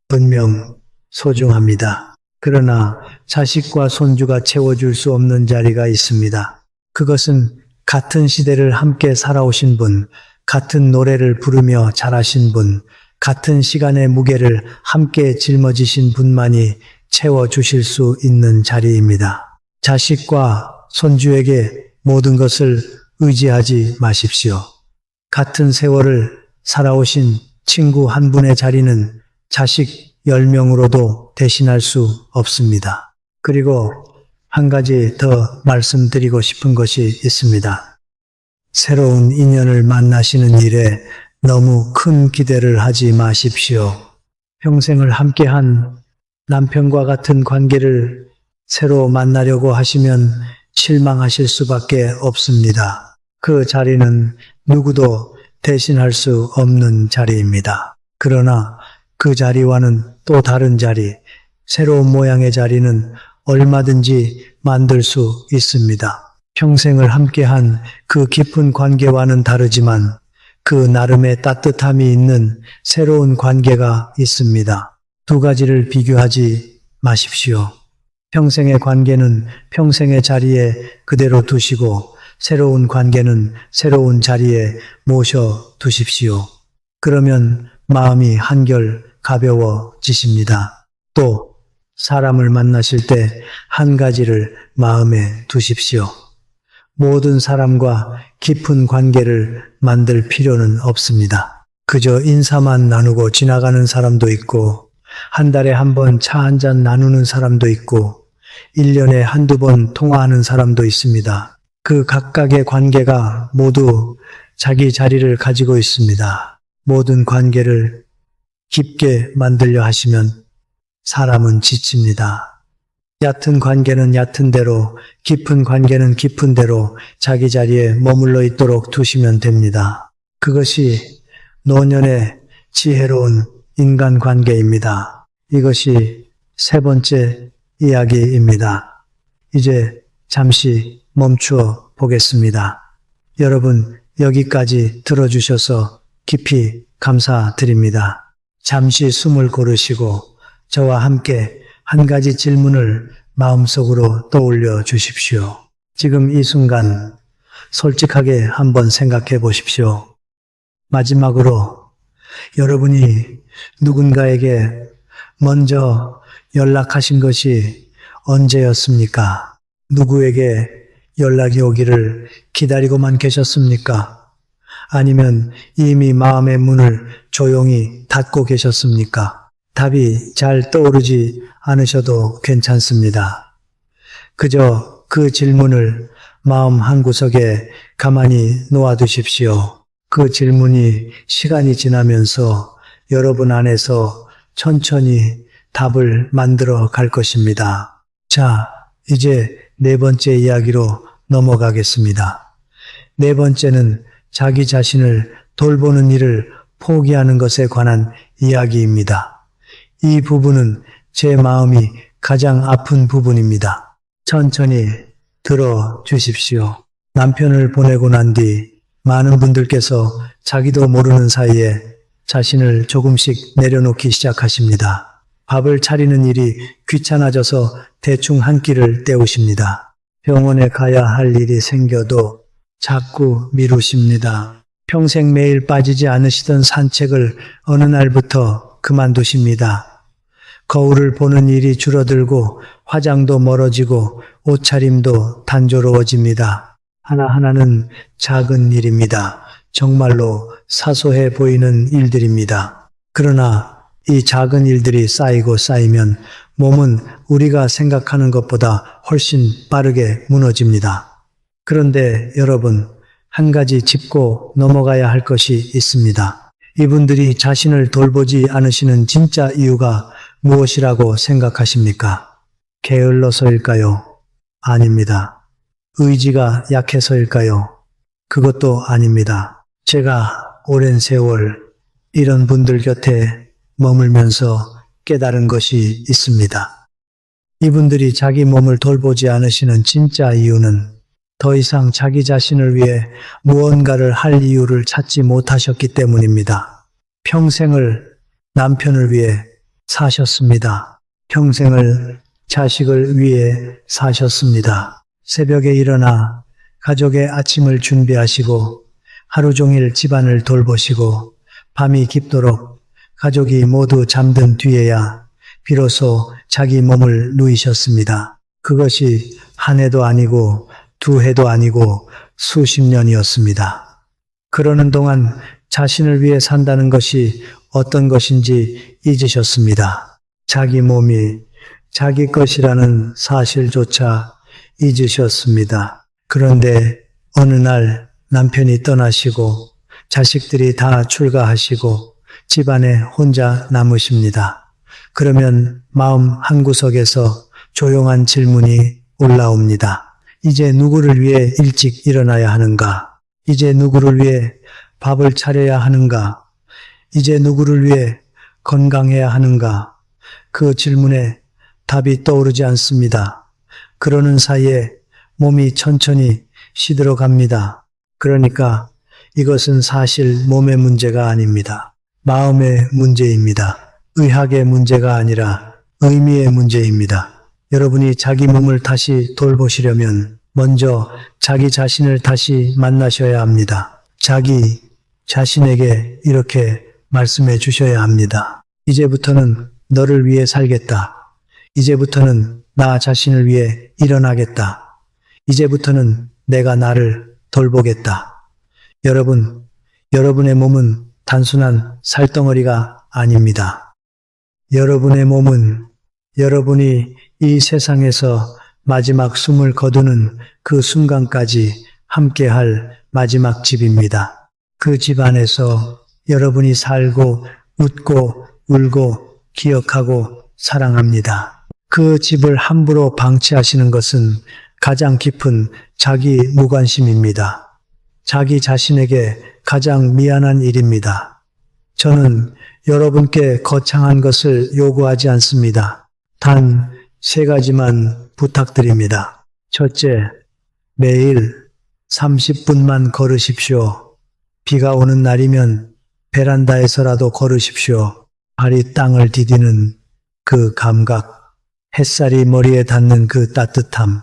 분명 소중합니다. 그러나 자식과 손주가 채워줄 수 없는 자리가 있습니다. 그것은 같은 시대를 함께 살아오신 분, 같은 노래를 부르며 자라신 분, 같은 시간의 무게를 함께 짊어지신 분만이 채워주실 수 있는 자리입니다. 자식과 손주에게 모든 것을 의지하지 마십시오. 같은 세월을 살아오신 친구 한 분의 자리는 자식 10명으로도 대신할 수 없습니다. 그리고 한 가지 더 말씀드리고 싶은 것이 있습니다. 새로운 인연을 만나시는 일에 너무 큰 기대를 하지 마십시오. 평생을 함께한 남편과 같은 관계를 새로 만나려고 하시면 실망하실 수밖에 없습니다. 그 자리는 누구도 대신할 수 없는 자리입니다. 그러나 그 자리와는 또 다른 자리, 새로운 모양의 자리는 얼마든지 만들 수 있습니다. 평생을 함께한 그 깊은 관계와는 다르지만 그 나름의 따뜻함이 있는 새로운 관계가 있습니다. 두 가지를 비교하지 마십시오. 평생의 관계는 평생의 자리에 그대로 두시고 새로운 관계는 새로운 자리에 모셔 두십시오. 그러면 마음이 한결 가벼워지십니다. 또 사람을 만나실 때 한 가지를 마음에 두십시오. 모든 사람과 깊은 관계를 만들 필요는 없습니다. 그저 인사만 나누고 지나가는 사람도 있고, 한 달에 한 번 차 한 잔 나누는 사람도 있고, 1년에 한두 번 통화하는 사람도 있습니다. 그 각각의 관계가 모두 자기 자리를 가지고 있습니다. 모든 관계를 깊게 만들려 하시면 사람은 지칩니다. 얕은 관계는 얕은 대로, 깊은 관계는 깊은 대로 자기 자리에 머물러 있도록 두시면 됩니다. 그것이 노년의 지혜로운 인간관계입니다. 이것이 세 번째 이야기입니다. 이제 잠시 멈추어 보겠습니다. 여러분 여기까지 들어주셔서 깊이 감사드립니다. 잠시 숨을 고르시고 저와 함께 한 가지 질문을 마음속으로 떠올려 주십시오. 지금 이 순간 솔직하게 한번 생각해 보십시오. 마지막으로 여러분이 누군가에게 먼저 연락하신 것이 언제였습니까? 누구에게 연락이 오기를 기다리고만 계셨습니까? 아니면 이미 마음의 문을 조용히 닫고 계셨습니까? 답이 잘 떠오르지 않으셔도 괜찮습니다. 그저 그 질문을 마음 한구석에 가만히 놓아두십시오. 그 질문이 시간이 지나면서 여러분 안에서 천천히 답을 만들어 갈 것입니다. 자, 이제 네 번째 이야기로 넘어가겠습니다. 네 번째는 자기 자신을 돌보는 일을 포기하는 것에 관한 이야기입니다. 이 부분은 제 마음이 가장 아픈 부분입니다. 천천히 들어 주십시오. 남편을 보내고 난 뒤 많은 분들께서 자기도 모르는 사이에 자신을 조금씩 내려놓기 시작하십니다. 밥을 차리는 일이 귀찮아져서 대충 한 끼를 때우십니다. 병원에 가야 할 일이 생겨도 자꾸 미루십니다. 평생 매일 빠지지 않으시던 산책을 어느 날부터 그만두십니다. 거울을 보는 일이 줄어들고 화장도 멀어지고 옷차림도 단조로워집니다. 하나하나는 작은 일입니다. 정말로 사소해 보이는 일들입니다. 그러나 이 작은 일들이 쌓이고 쌓이면 몸은 우리가 생각하는 것보다 훨씬 빠르게 무너집니다. 그런데 여러분, 한 가지 짚고 넘어가야 할 것이 있습니다. 이분들이 자신을 돌보지 않으시는 진짜 이유가 무엇이라고 생각하십니까? 게을러서일까요? 아닙니다. 의지가 약해서일까요? 그것도 아닙니다. 제가 오랜 세월 이런 분들 곁에 머물면서 깨달은 것이 있습니다. 이분들이 자기 몸을 돌보지 않으시는 진짜 이유는 더 이상 자기 자신을 위해 무언가를 할 이유를 찾지 못하셨기 때문입니다. 평생을 남편을 위해 사셨습니다. 평생을 자식을 위해 사셨습니다. 새벽에 일어나 가족의 아침을 준비하시고 하루 종일 집안을 돌보시고 밤이 깊도록 가족이 모두 잠든 뒤에야 비로소 자기 몸을 누이셨습니다. 그것이 한 해도 아니고 두 해도 아니고 수십 년이었습니다. 그러는 동안 자신을 위해 산다는 것이 어떤 것인지 잊으셨습니다. 자기 몸이 자기 것이라는 사실조차 잊으셨습니다. 그런데 어느 날 남편이 떠나시고 자식들이 다 출가하시고 집안에 혼자 남으십니다. 그러면 마음 한구석에서 조용한 질문이 올라옵니다. 이제 누구를 위해 일찍 일어나야 하는가? 이제 누구를 위해 밥을 차려야 하는가? 이제 누구를 위해 건강해야 하는가? 그 질문에 답이 떠오르지 않습니다. 그러는 사이에 몸이 천천히 시들어 갑니다. 그러니까 이것은 사실 몸의 문제가 아닙니다. 마음의 문제입니다. 의학의 문제가 아니라 의미의 문제입니다. 여러분이 자기 몸을 다시 돌보시려면 먼저 자기 자신을 다시 만나셔야 합니다. 자기 자신에게 이렇게 말씀해 주셔야 합니다. 이제부터는 너를 위해 살겠다. 이제부터는 나 자신을 위해 일어나겠다. 이제부터는 내가 나를 돌보겠다. 여러분, 여러분의 몸은 단순한 살덩어리가 아닙니다. 여러분의 몸은 여러분이 이 세상에서 마지막 숨을 거두는 그 순간까지 함께할 마지막 집입니다. 그 집 안에서 여러분이 살고 웃고 울고 기억하고 사랑합니다. 그 집을 함부로 방치하시는 것은 가장 깊은 자기 무관심입니다. 자기 자신에게 가장 미안한 일입니다. 저는 여러분께 거창한 것을 요구하지 않습니다. 단 3가지만 부탁드립니다. 첫째, 매일 30분만 걸으십시오. 비가 오는 날이면 베란다에서라도 걸으십시오. 발이 땅을 디디는 그 감각, 햇살이 머리에 닿는 그 따뜻함,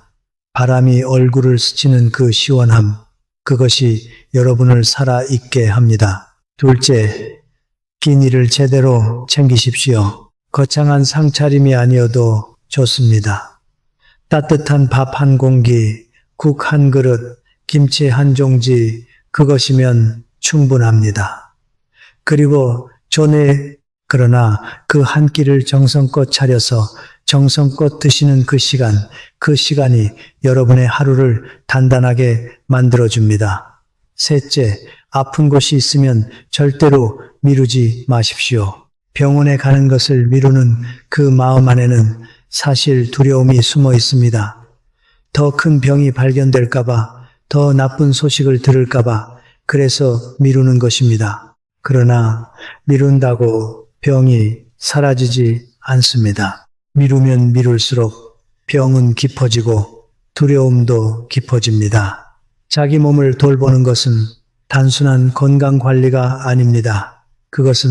바람이 얼굴을 스치는 그 시원함, 그것이 여러분을 살아있게 합니다. 둘째, 끼니를 제대로 챙기십시오. 거창한 상차림이 아니어도 좋습니다. 따뜻한 밥 한 공기, 국 한 그릇, 김치 한 종지, 그것이면 충분합니다. 그리고 그러나 그 한 끼를 정성껏 차려서 정성껏 드시는 그 시간이 여러분의 하루를 단단하게 만들어줍니다. 셋째, 아픈 곳이 있으면 절대로 미루지 마십시오. 병원에 가는 것을 미루는 그 마음 안에는 사실 두려움이 숨어 있습니다. 더 큰 병이 발견될까봐, 더 나쁜 소식을 들을까봐, 그래서 미루는 것입니다. 그러나 미룬다고 병이 사라지지 않습니다. 미루면 미룰수록 병은 깊어지고 두려움도 깊어집니다. 자기 몸을 돌보는 것은 단순한 건강 관리가 아닙니다. 그것은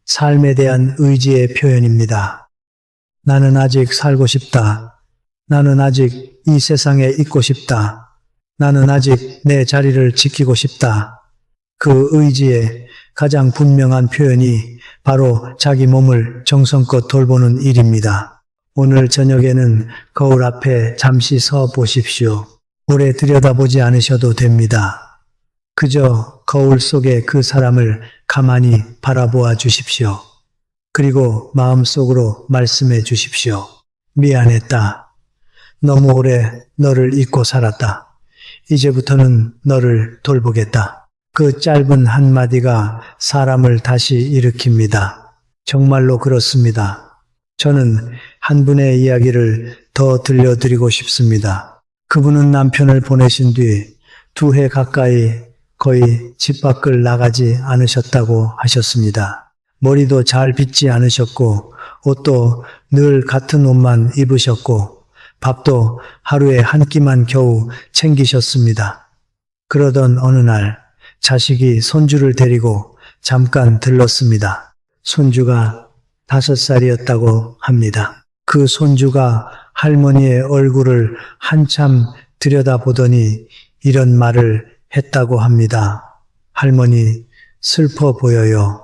삶에 대한 의지의 표현입니다. 나는 아직 살고 싶다. 나는 아직 이 세상에 있고 싶다. 나는 아직 내 자리를 지키고 싶다. 그 의지의 가장 분명한 표현이 바로 자기 몸을 정성껏 돌보는 일입니다. 오늘 저녁에는 거울 앞에 잠시 서 보십시오. 오래 들여다보지 않으셔도 됩니다. 그저 거울 속의 그 사람을 가만히 바라보아 주십시오. 그리고 마음속으로 말씀해 주십시오. 미안했다. 너무 오래 너를 잊고 살았다. 이제부터는 너를 돌보겠다. 그 짧은 한마디가 사람을 다시 일으킵니다. 정말로 그렇습니다. 저는 한 분의 이야기를 더 들려드리고 싶습니다. 그분은 남편을 보내신 뒤 2해 가까이 거의 집 밖을 나가지 않으셨다고 하셨습니다. 머리도 잘 빗지 않으셨고 옷도 늘 같은 옷만 입으셨고 밥도 하루에 한 끼만 겨우 챙기셨습니다. 그러던 어느 날 자식이 손주를 데리고 잠깐 들렀습니다. 손주가 5살이었다고 합니다. 그 손주가 할머니의 얼굴을 한참 들여다보더니 이런 말을 했다고 합니다. 할머니, 슬퍼 보여요.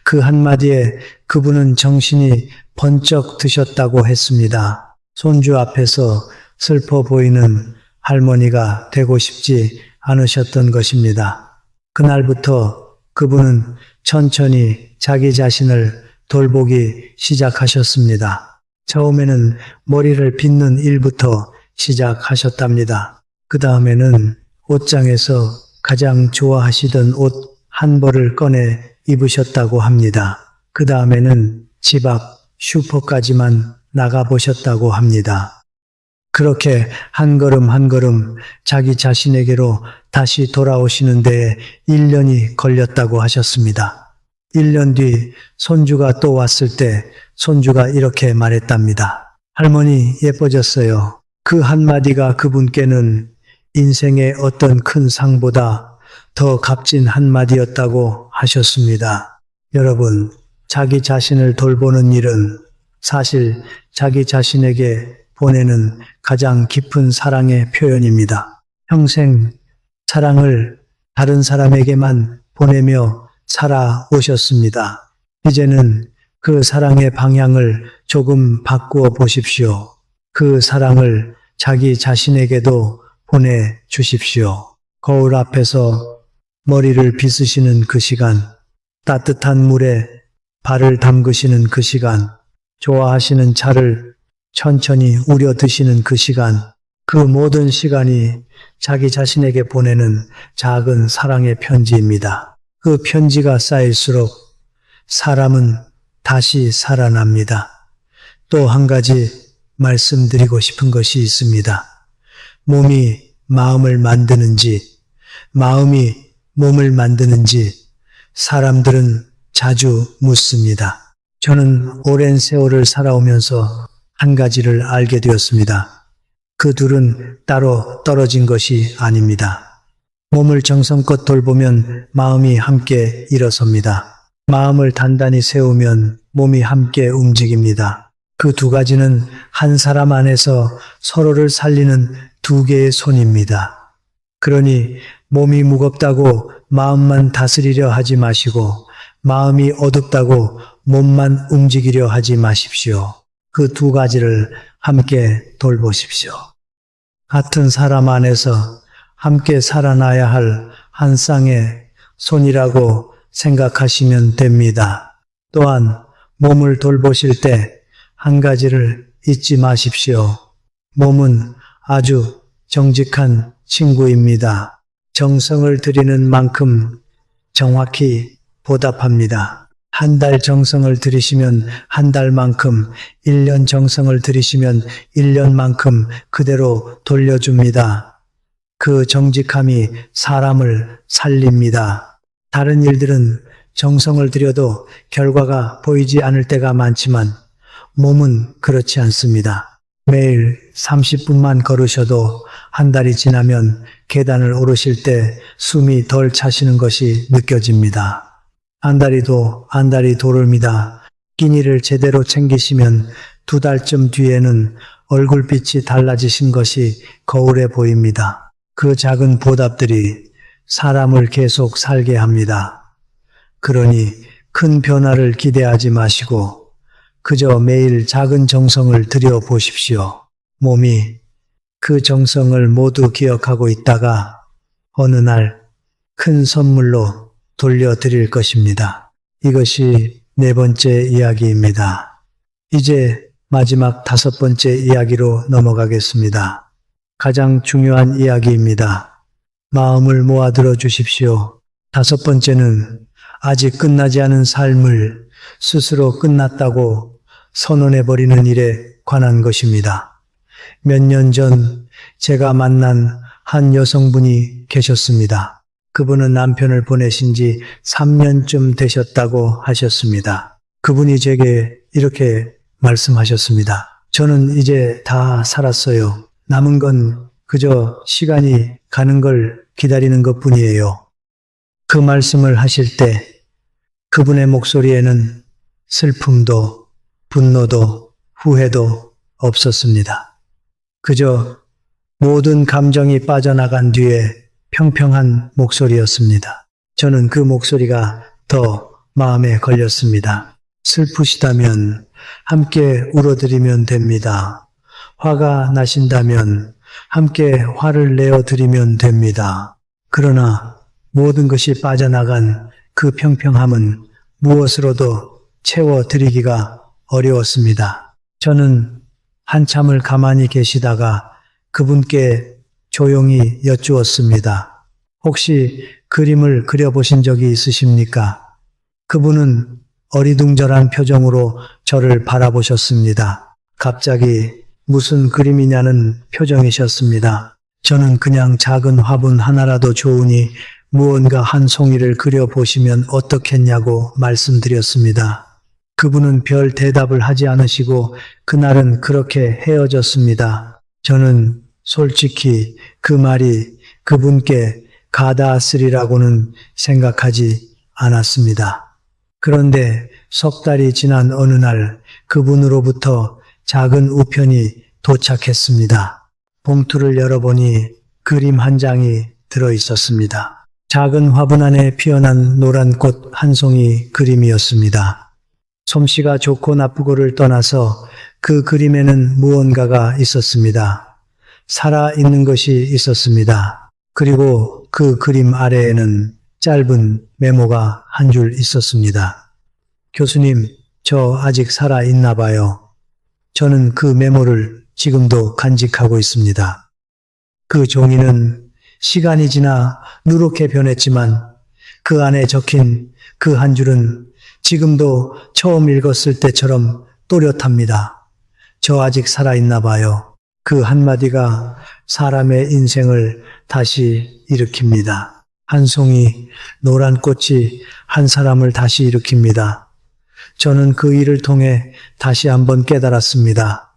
그 한마디에 그분은 정신이 번쩍 드셨다고 했습니다. 손주 앞에서 슬퍼 보이는 할머니가 되고 싶지 않으셨던 것입니다. 그날부터 그분은 천천히 자기 자신을 돌보기 시작하셨습니다. 처음에는 머리를 빗는 일부터 시작하셨답니다. 그 다음에는 옷장에서 가장 좋아하시던 옷 한 벌을 꺼내 입으셨다고 합니다. 그 다음에는 집 앞 슈퍼까지만 나가보셨다고 합니다. 그렇게 한 걸음 한 걸음 자기 자신에게로 다시 돌아오시는 데에 1년이 걸렸다고 하셨습니다. 1년 뒤 손주가 또 왔을 때 손주가 이렇게 말했답니다. 할머니 예뻐졌어요. 그 한마디가 그분께는 인생의 어떤 큰 상보다 더 값진 한마디였다고 하셨습니다. 여러분, 자기 자신을 돌보는 일은 사실 자기 자신에게 보내는 가장 깊은 사랑의 표현입니다. 평생 사랑을 다른 사람에게만 보내며 살아오셨습니다. 이제는 그 사랑의 방향을 조금 바꾸어 보십시오. 그 사랑을 자기 자신에게도 보내주십시오. 거울 앞에서 머리를 빗으시는 그 시간, 따뜻한 물에 발을 담그시는 그 시간, 좋아하시는 차를 천천히 우려 드시는 그 시간, 그 모든 시간이 자기 자신에게 보내는 작은 사랑의 편지입니다. 그 편지가 쌓일수록 사람은 다시 살아납니다. 또 한 가지 말씀드리고 싶은 것이 있습니다. 몸이 마음을 만드는지, 마음이 몸을 만드는지 사람들은 자주 묻습니다. 저는 오랜 세월을 살아오면서 한 가지를 알게 되었습니다. 그 둘은 따로 떨어진 것이 아닙니다. 몸을 정성껏 돌보면 마음이 함께 일어섭니다. 마음을 단단히 세우면 몸이 함께 움직입니다. 그 두 가지는 한 사람 안에서 서로를 살리는 두 개의 손입니다. 그러니 몸이 무겁다고 마음만 다스리려 하지 마시고 마음이 어둡다고 몸만 움직이려 하지 마십시오. 그 두 가지를 함께 돌보십시오. 같은 사람 안에서 함께 살아나야 할 한 쌍의 손이라고 생각하시면 됩니다. 또한 몸을 돌보실 때 한 가지를 잊지 마십시오. 몸은 아주 정직한 친구입니다. 정성을 들이는 만큼 정확히 보답합니다. 한 달 정성을 들이시면 한 달만큼, 1년 정성을 들이시면 1년만큼 그대로 돌려줍니다. 그 정직함이 사람을 살립니다. 다른 일들은 정성을 들여도 결과가 보이지 않을 때가 많지만 몸은 그렇지 않습니다. 매일 30분만 걸으셔도 한 달이 지나면 계단을 오르실 때 숨이 덜 차시는 것이 느껴집니다. 안달이 도릅니다. 끼니를 제대로 챙기시면 2달쯤 뒤에는 얼굴빛이 달라지신 것이 거울에 보입니다. 그 작은 보답들이 사람을 계속 살게 합니다. 그러니 큰 변화를 기대하지 마시고 그저 매일 작은 정성을 들여 보십시오. 몸이 그 정성을 모두 기억하고 있다가 어느 날 큰 선물로 돌려드릴 것입니다. 이것이 4번째 이야기입니다. 이제 마지막 5번째 이야기로 넘어가겠습니다. 가장 중요한 이야기입니다. 마음을 모아 들어 주십시오. 5번째는 아직 끝나지 않은 삶을 스스로 끝났다고 선언해버리는 일에 관한 것입니다. 몇 년 전 제가 만난 한 여성분이 계셨습니다. 그분은 남편을 보내신 지 3년쯤 되셨다고 하셨습니다. 그분이 제게 이렇게 말씀하셨습니다. 저는 이제 다 살았어요. 남은 건 그저 시간이 가는 걸 기다리는 것 뿐이에요. 그 말씀을 하실 때 그분의 목소리에는 슬픔도 분노도 후회도 없었습니다. 그저 모든 감정이 빠져나간 뒤에 평평한 목소리였습니다. 저는 그 목소리가 더 마음에 걸렸습니다. 슬프시다면 함께 울어드리면 됩니다. 화가 나신다면 함께 화를 내어드리면 됩니다. 그러나 모든 것이 빠져나간 그 평평함은 무엇으로도 채워드리기가 어려웠습니다. 저는 한참을 가만히 계시다가 그분께 조용히 여쭈었습니다. 혹시 그림을 그려보신 적이 있으십니까? 그분은 어리둥절한 표정으로 저를 바라보셨습니다. 갑자기 무슨 그림이냐는 표정이셨습니다. 저는 그냥 작은 화분 하나라도 좋으니 무언가 한 송이를 그려보시면 어떻겠냐고 말씀드렸습니다. 그분은 별 대답을 하지 않으시고 그날은 그렇게 헤어졌습니다. 저는 솔직히 그 말이 그분께 가닿았으리라고는 생각하지 않았습니다. 그런데 석 달이 지난 어느 날 그분으로부터 작은 우편이 도착했습니다. 봉투를 열어보니 그림 한 장이 들어 있었습니다. 작은 화분 안에 피어난 노란 꽃 한 송이 그림이었습니다. 솜씨가 좋고 나쁘고를 떠나서 그 그림에는 무언가가 있었습니다. 살아있는 것이 있었습니다. 그리고 그 그림 아래에는 짧은 메모가 한 줄 있었습니다. 교수님, 저 아직 살아있나 봐요. 저는 그 메모를 지금도 간직하고 있습니다. 그 종이는 시간이 지나 누렇게 변했지만 그 안에 적힌 그 한 줄은 지금도 처음 읽었을 때처럼 또렷합니다. 저 아직 살아있나 봐요. 그 한마디가 사람의 인생을 다시 일으킵니다. 한 송이 노란 꽃이 한 사람을 다시 일으킵니다. 저는 그 일을 통해 다시 한번 깨달았습니다.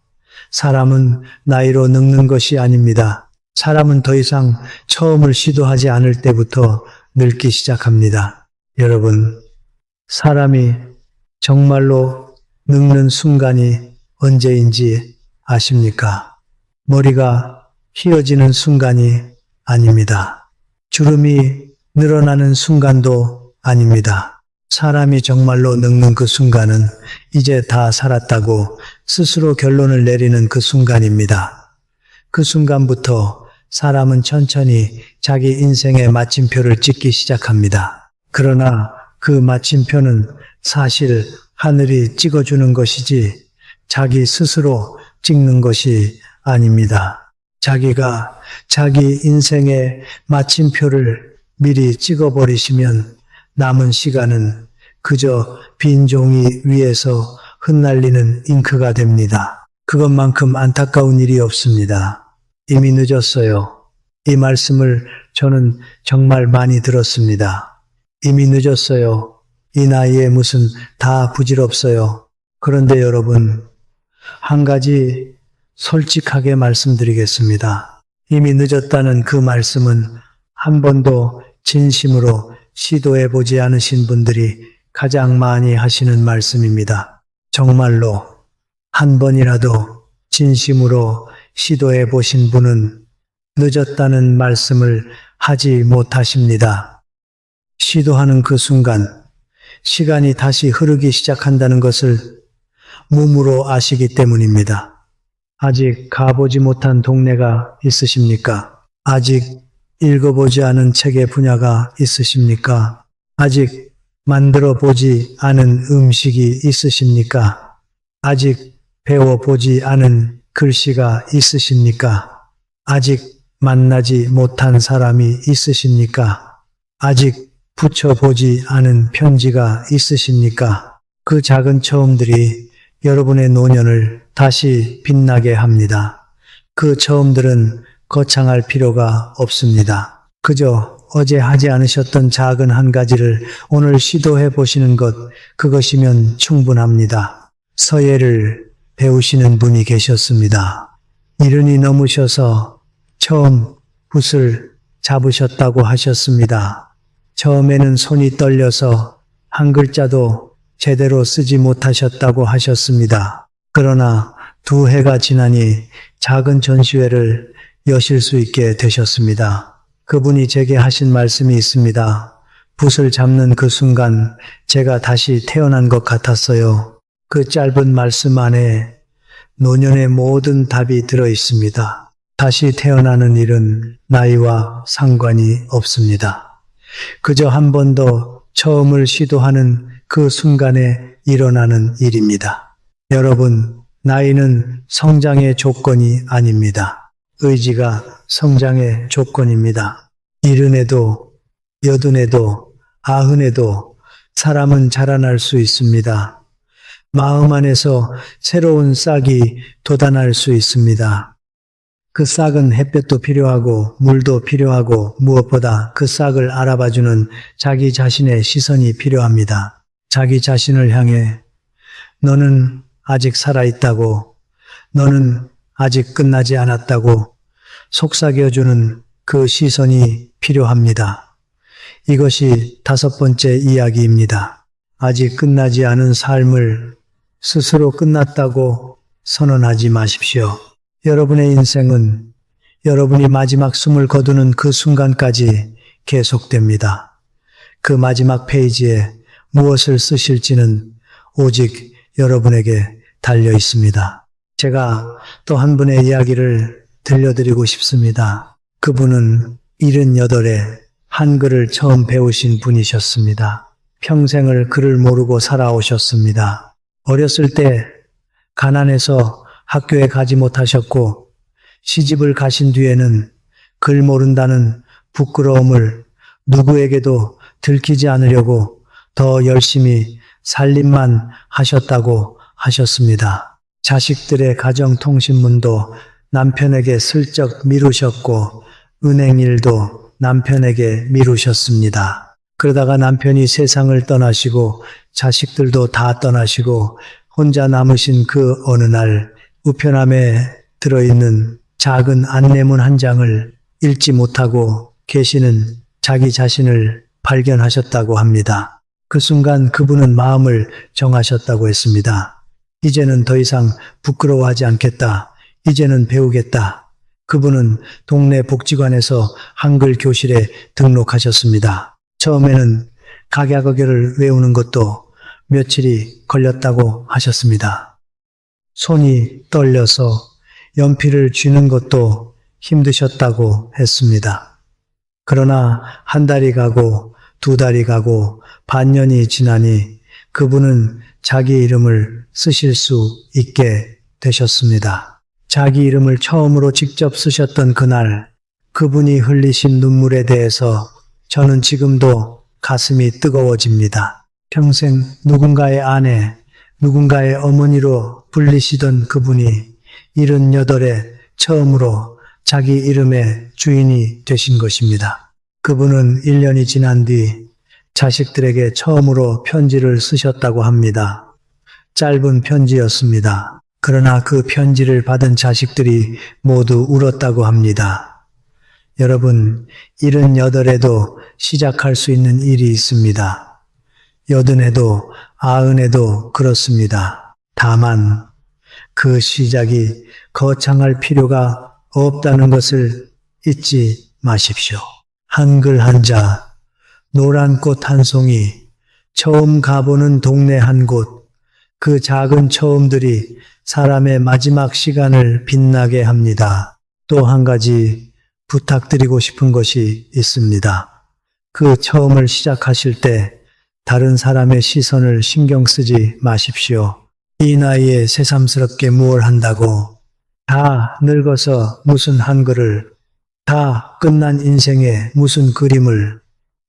사람은 나이로 늙는 것이 아닙니다. 사람은 더 이상 처음을 시도하지 않을 때부터 늙기 시작합니다. 여러분, 사람이 정말로 늙는 순간이 언제인지 아십니까? 머리가 휘어지는 순간이 아닙니다. 주름이 늘어나는 순간도 아닙니다. 사람이 정말로 늙는 그 순간은 이제 다 살았다고 스스로 결론을 내리는 그 순간입니다. 그 순간부터 사람은 천천히 자기 인생의 마침표를 찍기 시작합니다. 그러나 그 마침표는 사실 하늘이 찍어주는 것이지 자기 스스로 찍는 것이 아닙니다. 자기가 자기 인생의 마침표를 미리 찍어버리시면 남은 시간은 그저 빈 종이 위에서 흩날리는 잉크가 됩니다. 그것만큼 안타까운 일이 없습니다. 이미 늦었어요. 이 말씀을 저는 정말 많이 들었습니다. 이미 늦었어요. 이 나이에 무슨 다 부질없어요. 그런데 여러분, 한 가지 솔직하게 말씀드리겠습니다. 이미 늦었다는 그 말씀은 한 번도 진심으로 시도해보지 않으신 분들이 가장 많이 하시는 말씀입니다. 정말로 한 번이라도 진심으로 시도해보신 분은 늦었다는 말씀을 하지 못하십니다. 시도하는 그 순간 시간이 다시 흐르기 시작한다는 것을 몸으로 아시기 때문입니다. 아직 가보지 못한 동네가 있으십니까? 아직 읽어보지 않은 책의 분야가 있으십니까? 아직 만들어 보지 않은 음식이 있으십니까? 아직 배워보지 않은 글씨가 있으십니까? 아직 만나지 못한 사람이 있으십니까? 아직 붙여보지 않은 편지가 있으십니까? 그 작은 처음들이 여러분의 노년을 다시 빛나게 합니다. 그 처음들은 거창할 필요가 없습니다. 그저 어제 하지 않으셨던 작은 한 가지를 오늘 시도해 보시는 것, 그것이면 충분합니다. 서예를 배우시는 분이 계셨습니다. 이른이 넘으셔서 처음 붓을 잡으셨다고 하셨습니다. 처음에는 손이 떨려서 한 글자도 제대로 쓰지 못하셨다고 하셨습니다. 그러나 2해가 지나니 작은 전시회를 여실 수 있게 되셨습니다. 그분이 제게 하신 말씀이 있습니다. 붓을 잡는 그 순간 제가 다시 태어난 것 같았어요. 그 짧은 말씀 안에 노년의 모든 답이 들어 있습니다. 다시 태어나는 일은 나이와 상관이 없습니다. 그저 한 번 더 처음을 시도하는 그 순간에 일어나는 일입니다. 여러분, 나이는 성장의 조건이 아닙니다. 의지가 성장의 조건입니다. 70에도, 80에도, 90에도 사람은 자라날 수 있습니다. 마음 안에서 새로운 싹이 돋아날 수 있습니다. 그 싹은 햇볕도 필요하고 물도 필요하고 무엇보다 그 싹을 알아봐주는 자기 자신의 시선이 필요합니다. 자기 자신을 향해 너는 아직 살아있다고, 너는 아직 끝나지 않았다고 속삭여주는 그 시선이 필요합니다. 이것이 5번째 이야기입니다. 아직 끝나지 않은 삶을 스스로 끝났다고 선언하지 마십시오. 여러분의 인생은 여러분이 마지막 숨을 거두는 그 순간까지 계속됩니다. 그 마지막 페이지에 무엇을 쓰실지는 오직 여러분에게 달려 있습니다. 제가 또 한 분의 이야기를 들려드리고 싶습니다. 그분은 78에 한글을 처음 배우신 분이셨습니다. 평생을 글을 모르고 살아오셨습니다. 어렸을 때 가난해서 학교에 가지 못하셨고 시집을 가신 뒤에는 글 모른다는 부끄러움을 누구에게도 들키지 않으려고 더 열심히 살림만 하셨다고 하셨습니다. 자식들의 가정통신문도 남편에게 슬쩍 미루셨고 은행 일도 남편에게 미루셨습니다. 그러다가 남편이 세상을 떠나시고 자식들도 다 떠나시고 혼자 남으신 그 어느 날 우편함에 들어있는 작은 안내문 한 장을 읽지 못하고 계시는 자기 자신을 발견하셨다고 합니다. 그 순간 그분은 마음을 정하셨다고 했습니다. 이제는 더 이상 부끄러워하지 않겠다. 이제는 배우겠다. 그분은 동네 복지관에서 한글 교실에 등록하셨습니다. 처음에는 각야각열을 외우는 것도 며칠이 걸렸다고 하셨습니다. 손이 떨려서 연필을 쥐는 것도 힘드셨다고 했습니다. 그러나 한 달이 가고 2달이 가고 반년이 지나니 그분은 자기 이름을 쓰실 수 있게 되셨습니다. 자기 이름을 처음으로 직접 쓰셨던 그날 그분이 흘리신 눈물에 대해서 저는 지금도 가슴이 뜨거워집니다. 평생 누군가의 아내, 누군가의 어머니로 불리시던 그분이 78에 처음으로 자기 이름의 주인이 되신 것입니다. 그분은 1년이 지난 뒤 자식들에게 처음으로 편지를 쓰셨다고 합니다. 짧은 편지였습니다. 그러나 그 편지를 받은 자식들이 모두 울었다고 합니다. 여러분, 78에도 시작할 수 있는 일이 있습니다. 80에도 90에도 그렇습니다. 다만 그 시작이 거창할 필요가 없다는 것을 잊지 마십시오. 한글 한자, 노란 꽃 한 송이, 처음 가보는 동네 한 곳, 그 작은 처음들이 사람의 마지막 시간을 빛나게 합니다. 또 한 가지 부탁드리고 싶은 것이 있습니다. 그 처음을 시작하실 때 다른 사람의 시선을 신경 쓰지 마십시오. 이 나이에 새삼스럽게 무얼 한다고, 다 늙어서 무슨 한글을, 다 끝난 인생에 무슨 그림을,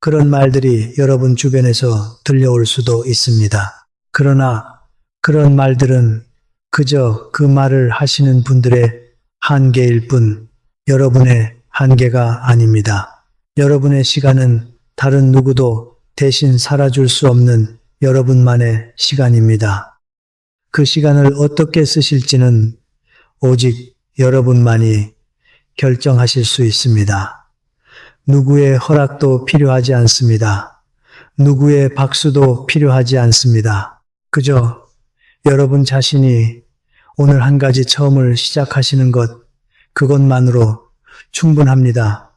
그런 말들이 여러분 주변에서 들려올 수도 있습니다. 그러나 그런 말들은 그저 그 말을 하시는 분들의 한계일 뿐 여러분의 한계가 아닙니다. 여러분의 시간은 다른 누구도 대신 살아줄 수 없는 여러분만의 시간입니다. 그 시간을 어떻게 쓰실지는 오직 여러분만이 결정하실 수 있습니다. 누구의 허락도 필요하지 않습니다. 누구의 박수도 필요하지 않습니다. 그저 여러분 자신이 오늘 한 가지 처음을 시작하시는 것, 그것만으로 충분합니다.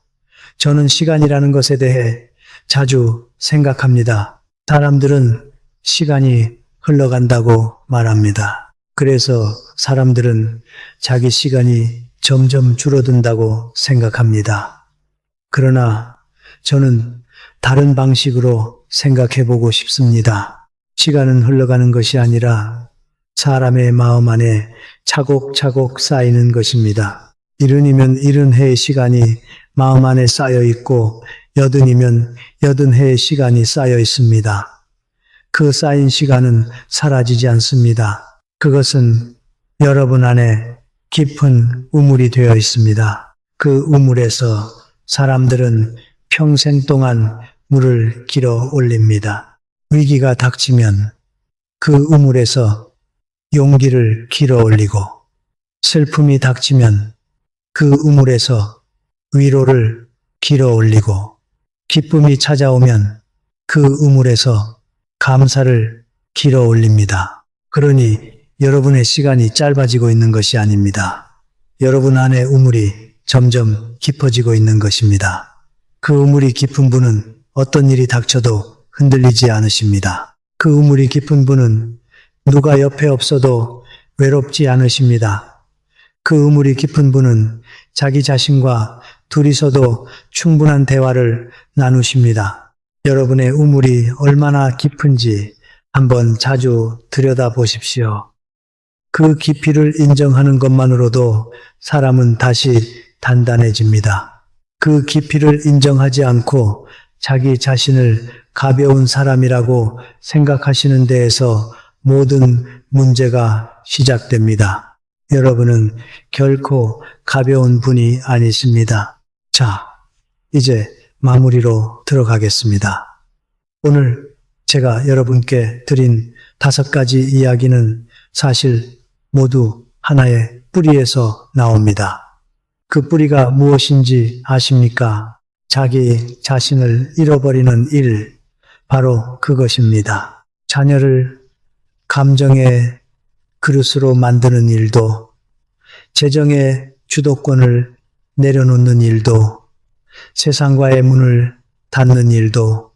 저는 시간이라는 것에 대해 자주 생각합니다. 사람들은 시간이 흘러간다고 말합니다. 그래서 사람들은 자기 시간이 점점 줄어든다고 생각합니다. 그러나 저는 다른 방식으로 생각해 보고 싶습니다. 시간은 흘러가는 것이 아니라 사람의 마음 안에 차곡차곡 쌓이는 것입니다. 70이면 70해의 시간이 마음 안에 쌓여 있고 80이면 80해의 시간이 쌓여 있습니다. 그 쌓인 시간은 사라지지 않습니다. 그것은 여러분 안에 깊은 우물이 되어 있습니다. 그 우물에서 사람들은 평생 동안 물을 길어 올립니다. 위기가 닥치면 그 우물에서 용기를 길어 올리고, 슬픔이 닥치면 그 우물에서 위로를 길어 올리고, 기쁨이 찾아오면 그 우물에서 감사를 길어 올립니다. 그러니 여러분의 시간이 짧아지고 있는 것이 아닙니다. 여러분 안의 우물이 점점 깊어지고 있는 것입니다. 그 우물이 깊은 분은 어떤 일이 닥쳐도 흔들리지 않으십니다. 그 우물이 깊은 분은 누가 옆에 없어도 외롭지 않으십니다. 그 우물이 깊은 분은 자기 자신과 둘이서도 충분한 대화를 나누십니다. 여러분의 우물이 얼마나 깊은지 한번 자주 들여다보십시오. 그 깊이를 인정하는 것만으로도 사람은 다시 단단해집니다. 그 깊이를 인정하지 않고 자기 자신을 가벼운 사람이라고 생각하시는 데에서 모든 문제가 시작됩니다. 여러분은 결코 가벼운 분이 아니십니다. 자, 이제 마무리로 들어가겠습니다. 오늘 제가 여러분께 드린 5가지 이야기는 사실 모두 하나의 뿌리에서 나옵니다. 그 뿌리가 무엇인지 아십니까? 자기 자신을 잃어버리는 일, 바로 그것입니다. 자녀를 감정의 그릇으로 만드는 일도, 재정의 주도권을 내려놓는 일도, 세상과의 문을 닫는 일도,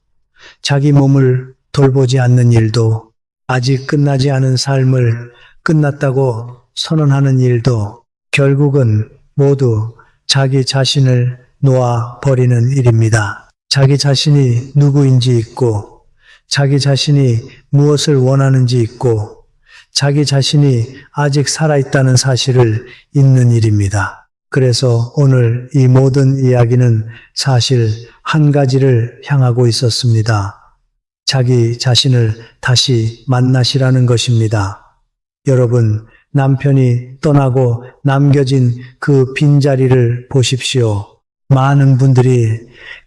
자기 몸을 돌보지 않는 일도, 아직 끝나지 않은 삶을 끝났다고 선언하는 일도 결국은 모두 자기 자신을 놓아 버리는 일입니다. 자기 자신이 누구인지 있고, 자기 자신이 무엇을 원하는지 있고, 자기 자신이 아직 살아있다는 사실을 잊는 일입니다. 그래서 오늘 이 모든 이야기는 사실 한 가지를 향하고 있었습니다. 자기 자신을 다시 만나시라는 것입니다. 여러분, 남편이 떠나고 남겨진 그 빈자리를 보십시오. 많은 분들이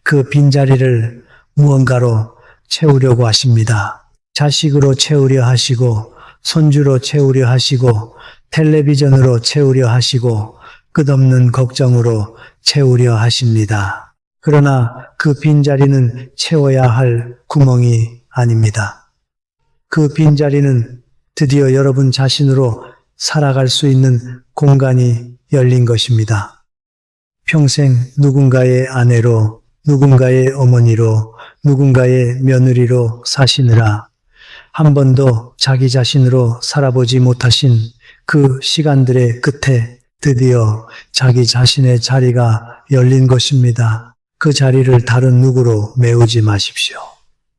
그 빈자리를 무언가로 채우려고 하십니다. 자식으로 채우려 하시고, 손주로 채우려 하시고, 텔레비전으로 채우려 하시고, 끝없는 걱정으로 채우려 하십니다. 그러나 그 빈자리는 채워야 할 구멍이 아닙니다. 그 빈자리는 드디어 여러분 자신으로 살아갈 수 있는 공간이 열린 것입니다. 평생 누군가의 아내로, 누군가의 어머니로, 누군가의 며느리로 사시느라 한 번도 자기 자신으로 살아보지 못하신 그 시간들의 끝에 드디어 자기 자신의 자리가 열린 것입니다. 그 자리를 다른 누구로 메우지 마십시오.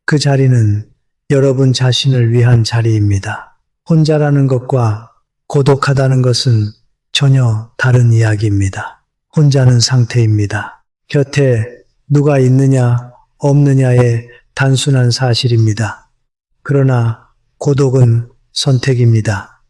그 자리는 여러분 자신을 위한 자리입니다. 혼자라는 것과 고독하다는 것은 전혀 다른 이야기입니다. 혼자는 상태입니다. 곁에 누가 있느냐 없느냐의 단순한 사실입니다. 그러나 고독은 선택입니다.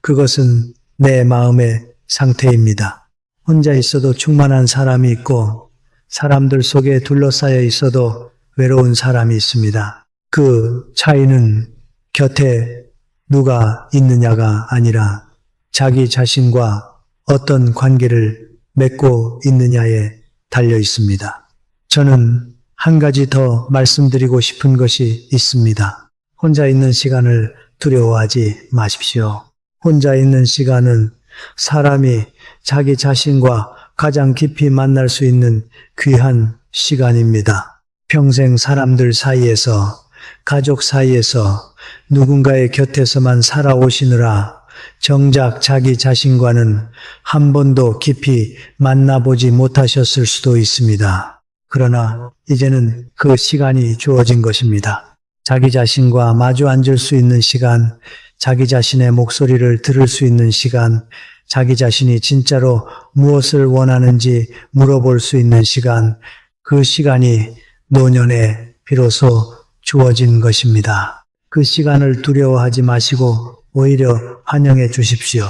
그것은 내 마음의 상태입니다. 혼자 있어도 충만한 사람이 있고 사람들 속에 둘러싸여 있어도 외로운 사람이 있습니다. 그 차이는 곁에 누가 있느냐가 아니라 자기 자신과 어떤 관계를 맺고 있느냐에 달려 있습니다. 저는 한 가지 더 말씀드리고 싶은 것이 있습니다. 혼자 있는 시간을 두려워하지 마십시오. 혼자 있는 시간은 사람이 자기 자신과 가장 깊이 만날 수 있는 귀한 시간입니다. 평생 사람들 사이에서, 가족 사이에서 누군가의 곁에서만 살아오시느라 정작 자기 자신과는 한 번도 깊이 만나보지 못하셨을 수도 있습니다. 그러나 이제는 그 시간이 주어진 것입니다. 자기 자신과 마주 앉을 수 있는 시간, 자기 자신의 목소리를 들을 수 있는 시간, 자기 자신이 진짜로 무엇을 원하는지 물어볼 수 있는 시간, 그 시간이 노년에 비로소 주어진 것입니다. 그 시간을 두려워하지 마시고 오히려 환영해 주십시오.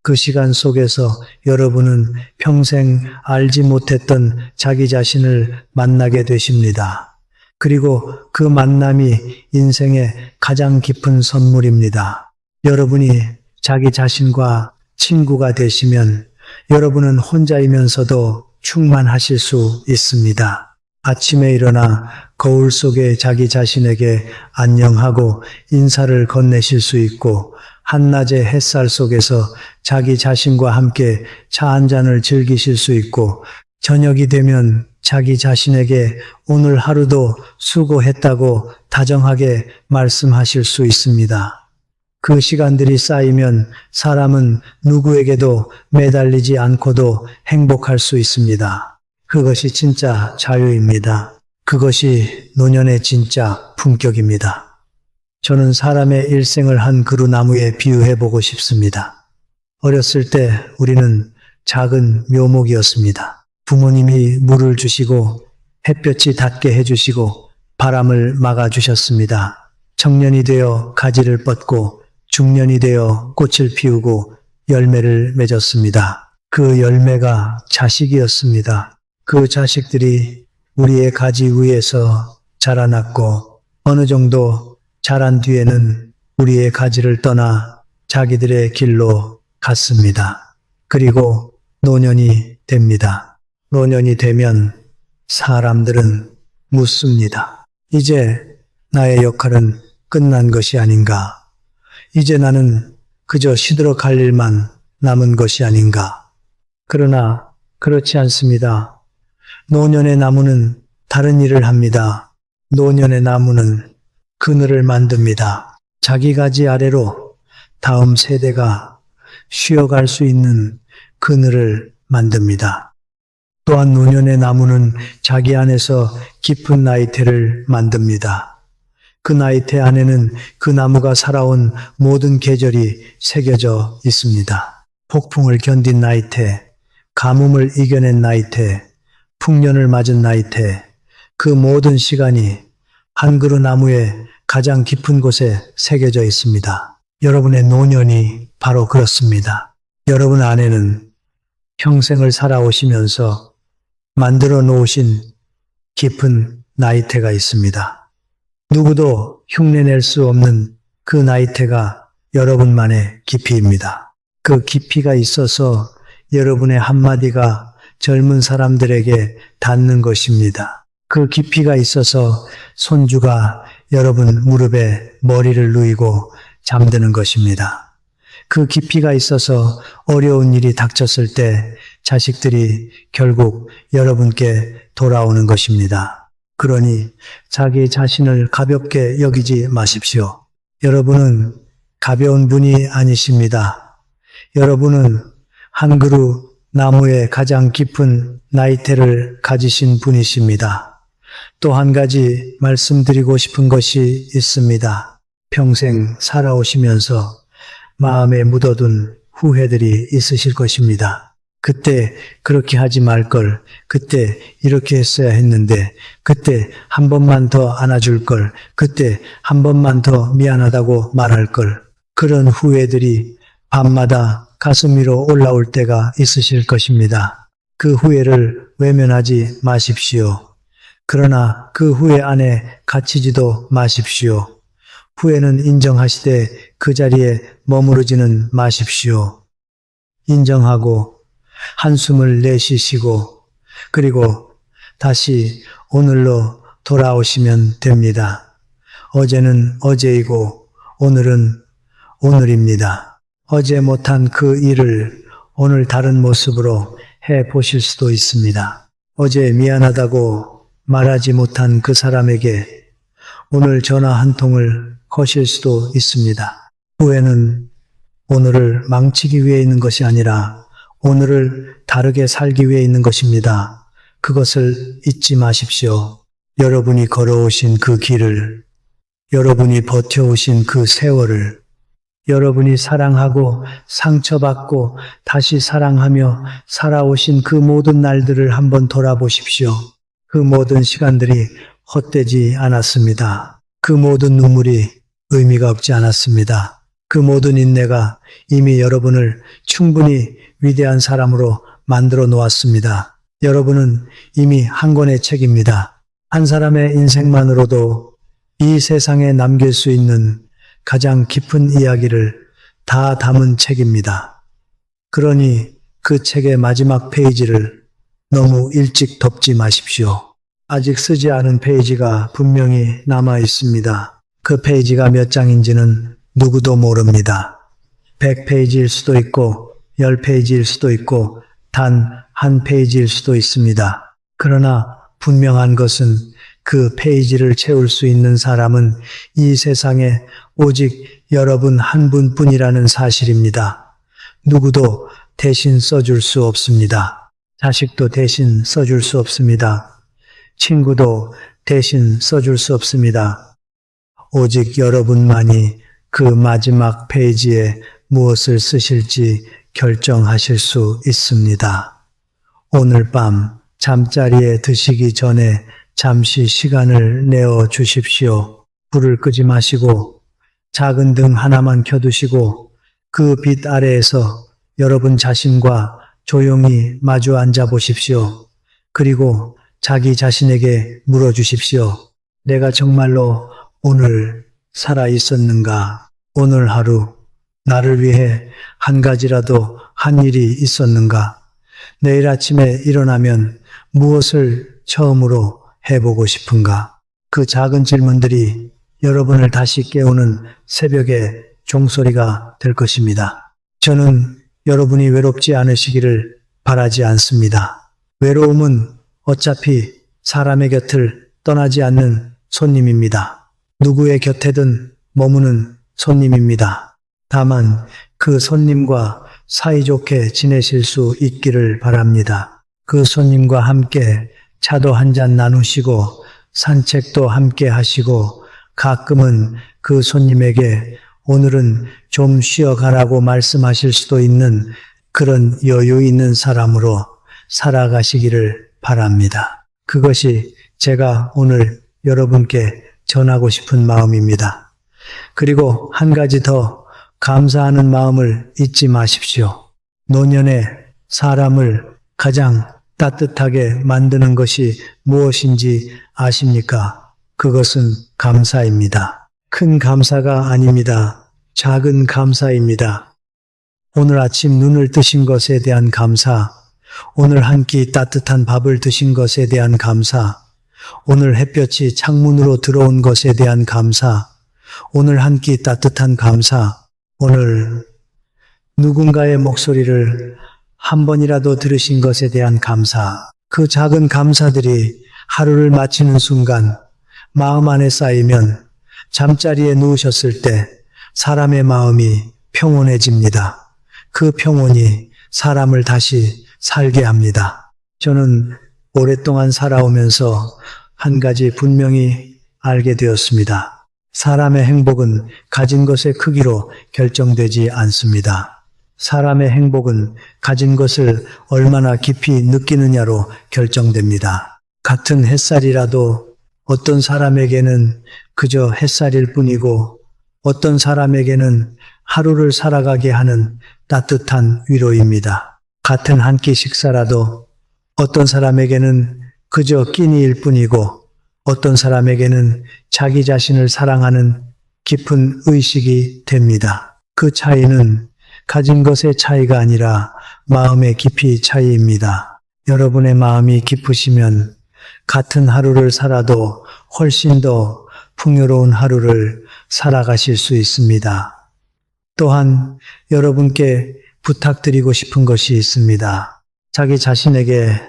그 시간 속에서 여러분은 평생 알지 못했던 자기 자신을 만나게 되십니다. 그리고 그 만남이 인생의 가장 깊은 선물입니다. 여러분이 자기 자신과 친구가 되시면 여러분은 혼자이면서도 충만하실 수 있습니다. 아침에 일어나 거울 속에 자기 자신에게 안녕하고 인사를 건네실 수 있고 한낮의 햇살 속에서 자기 자신과 함께 차 한 잔을 즐기실 수 있고 저녁이 되면 자기 자신에게 오늘 하루도 수고했다고 다정하게 말씀하실 수 있습니다. 그 시간들이 쌓이면 사람은 누구에게도 매달리지 않고도 행복할 수 있습니다. 그것이 진짜 자유입니다. 그것이 노년의 진짜 품격입니다. 저는 사람의 일생을 한 그루나무에 비유해보고 싶습니다. 어렸을 때 우리는 작은 묘목이었습니다. 부모님이 물을 주시고 햇볕이 닿게 해주시고 바람을 막아주셨습니다. 청년이 되어 가지를 뻗고 중년이 되어 꽃을 피우고 열매를 맺었습니다. 그 열매가 자식이었습니다. 그 자식들이 우리의 가지 위에서 자라났고 어느 정도 자란 뒤에는 우리의 가지를 떠나 자기들의 길로 갔습니다. 그리고 노년이 됩니다. 노년이 되면 사람들은 묻습니다. 이제 나의 역할은 끝난 것이 아닌가? 이제 나는 그저 시들어 갈 일만 남은 것이 아닌가? 그러나 그렇지 않습니다. 노년의 나무는 다른 일을 합니다. 노년의 나무는 그늘을 만듭니다. 자기 가지 아래로 다음 세대가 쉬어갈 수 있는 그늘을 만듭니다. 또한 노년의 나무는 자기 안에서 깊은 나이테를 만듭니다. 그 나이테 안에는 그 나무가 살아온 모든 계절이 새겨져 있습니다. 폭풍을 견딘 나이테, 가뭄을 이겨낸 나이테, 풍년을 맞은 나이테, 그 모든 시간이 한 그루 나무의 가장 깊은 곳에 새겨져 있습니다. 여러분의 노년이 바로 그렇습니다. 여러분 안에는 평생을 살아오시면서 만들어 놓으신 깊은 나이테가 있습니다. 누구도 흉내낼 수 없는 그 나이테가 여러분만의 깊이입니다. 그 깊이가 있어서 여러분의 한마디가 젊은 사람들에게 닿는 것입니다. 그 깊이가 있어서 손주가 여러분 무릎에 머리를 누이고 잠드는 것입니다. 그 깊이가 있어서 어려운 일이 닥쳤을 때 자식들이 결국 여러분께 돌아오는 것입니다. 그러니 자기 자신을 가볍게 여기지 마십시오. 여러분은 가벼운 분이 아니십니다. 여러분은 한 그루 나무의 가장 깊은 나이테를 가지신 분이십니다. 또 한 가지 말씀드리고 싶은 것이 있습니다. 평생 살아오시면서 마음에 묻어둔 후회들이 있으실 것입니다. 그때 그렇게 하지 말 걸, 그때 이렇게 했어야 했는데, 그때 한 번만 더 안아줄 걸, 그때 한 번만 더 미안하다고 말할 걸. 그런 후회들이 밤마다 가슴 위로 올라올 때가 있으실 것입니다. 그 후회를 외면하지 마십시오. 그러나 그 후회 안에 갇히지도 마십시오. 후회는 인정하시되 그 자리에 머무르지는 마십시오. 인정하고 한숨을 내쉬시고 그리고 다시 오늘로 돌아오시면 됩니다. 어제는 어제이고 오늘은 오늘입니다. 어제 못한 그 일을 오늘 다른 모습으로 해 보실 수도 있습니다. 어제 미안하다고 말하지 못한 그 사람에게 오늘 전화 한 통을 거실 수도 있습니다. 후회는 오늘을 망치기 위해 있는 것이 아니라 오늘을 다르게 살기 위해 있는 것입니다. 그것을 잊지 마십시오. 여러분이 걸어오신 그 길을, 여러분이 버텨오신 그 세월을, 여러분이 사랑하고 상처받고 다시 사랑하며 살아오신 그 모든 날들을 한번 돌아보십시오. 그 모든 시간들이 헛되지 않았습니다. 그 모든 눈물이 의미가 없지 않았습니다. 그 모든 인내가 이미 여러분을 충분히 위대한 사람으로 만들어 놓았습니다. 여러분은 이미 한 권의 책입니다. 한 사람의 인생만으로도 이 세상에 남길 수 있는 가장 깊은 이야기를 다 담은 책입니다. 그러니 그 책의 마지막 페이지를 너무 일찍 덮지 마십시오. 아직 쓰지 않은 페이지가 분명히 남아 있습니다. 그 페이지가 몇 장인지는 누구도 모릅니다. 100페이지일 수도 있고 10페이지일 수도 있고 단 한 페이지일 수도 있습니다. 그러나 분명한 것은 그 페이지를 채울 수 있는 사람은 이 세상에 오직 여러분 한 분뿐이라는 사실입니다. 누구도 대신 써줄 수 없습니다. 자식도 대신 써줄 수 없습니다. 친구도 대신 써줄 수 없습니다. 오직 여러분만이 그 마지막 페이지에 무엇을 쓰실지 결정하실 수 있습니다. 오늘 밤 잠자리에 드시기 전에 잠시 시간을 내어 주십시오. 불을 끄지 마시고 작은 등 하나만 켜두시고 그 빛 아래에서 여러분 자신과 조용히 마주 앉아 보십시오. 그리고 자기 자신에게 물어주십시오. 내가 정말로 오늘 살아 있었는가? 오늘 하루 나를 위해 한 가지라도 한 일이 있었는가? 내일 아침에 일어나면 무엇을 처음으로 해보고 싶은가? 그 작은 질문들이 여러분을 다시 깨우는 새벽의 종소리가 될 것입니다. 저는 여러분이 외롭지 않으시기를 바라지 않습니다. 외로움은 어차피 사람의 곁을 떠나지 않는 손님입니다. 누구의 곁에든 머무는 손님입니다. 다만 그 손님과 사이좋게 지내실 수 있기를 바랍니다. 그 손님과 함께 차도 한잔 나누시고 산책도 함께 하시고 가끔은 그 손님에게 오늘은 좀 쉬어가라고 말씀하실 수도 있는 그런 여유 있는 사람으로 살아가시기를 바랍니다. 그것이 제가 오늘 여러분께 전하고 싶은 마음입니다. 그리고 한 가지 더 감사하는 마음을 잊지 마십시오. 노년에 사람을 가장 따뜻하게 만드는 것이 무엇인지 아십니까? 그것은 감사입니다. 큰 감사가 아닙니다. 작은 감사입니다. 오늘 아침 눈을 뜨신 것에 대한 감사, 오늘 한 끼 따뜻한 밥을 드신 것에 대한 감사, 오늘 햇볕이 창문으로 들어온 것에 대한 감사, 오늘 한 끼 따뜻한 감사, 오늘 누군가의 목소리를 한 번이라도 들으신 것에 대한 감사, 그 작은 감사들이 하루를 마치는 순간 마음 안에 쌓이면 잠자리에 누우셨을 때 사람의 마음이 평온해집니다. 그 평온이 사람을 다시 살게 합니다. 저는 오랫동안 살아오면서 한 가지 분명히 알게 되었습니다. 사람의 행복은 가진 것의 크기로 결정되지 않습니다. 사람의 행복은 가진 것을 얼마나 깊이 느끼느냐로 결정됩니다. 같은 햇살이라도 어떤 사람에게는 그저 햇살일 뿐이고 어떤 사람에게는 하루를 살아가게 하는 따뜻한 위로입니다. 같은 한 끼 식사라도 어떤 사람에게는 그저 끼니일 뿐이고 어떤 사람에게는 자기 자신을 사랑하는 깊은 의식이 됩니다. 그 차이는 가진 것의 차이가 아니라 마음의 깊이 차이입니다. 여러분의 마음이 깊으시면 같은 하루를 살아도 훨씬 더 풍요로운 하루를 살아가실 수 있습니다. 또한 여러분께 부탁드리고 싶은 것이 있습니다. 자기 자신에게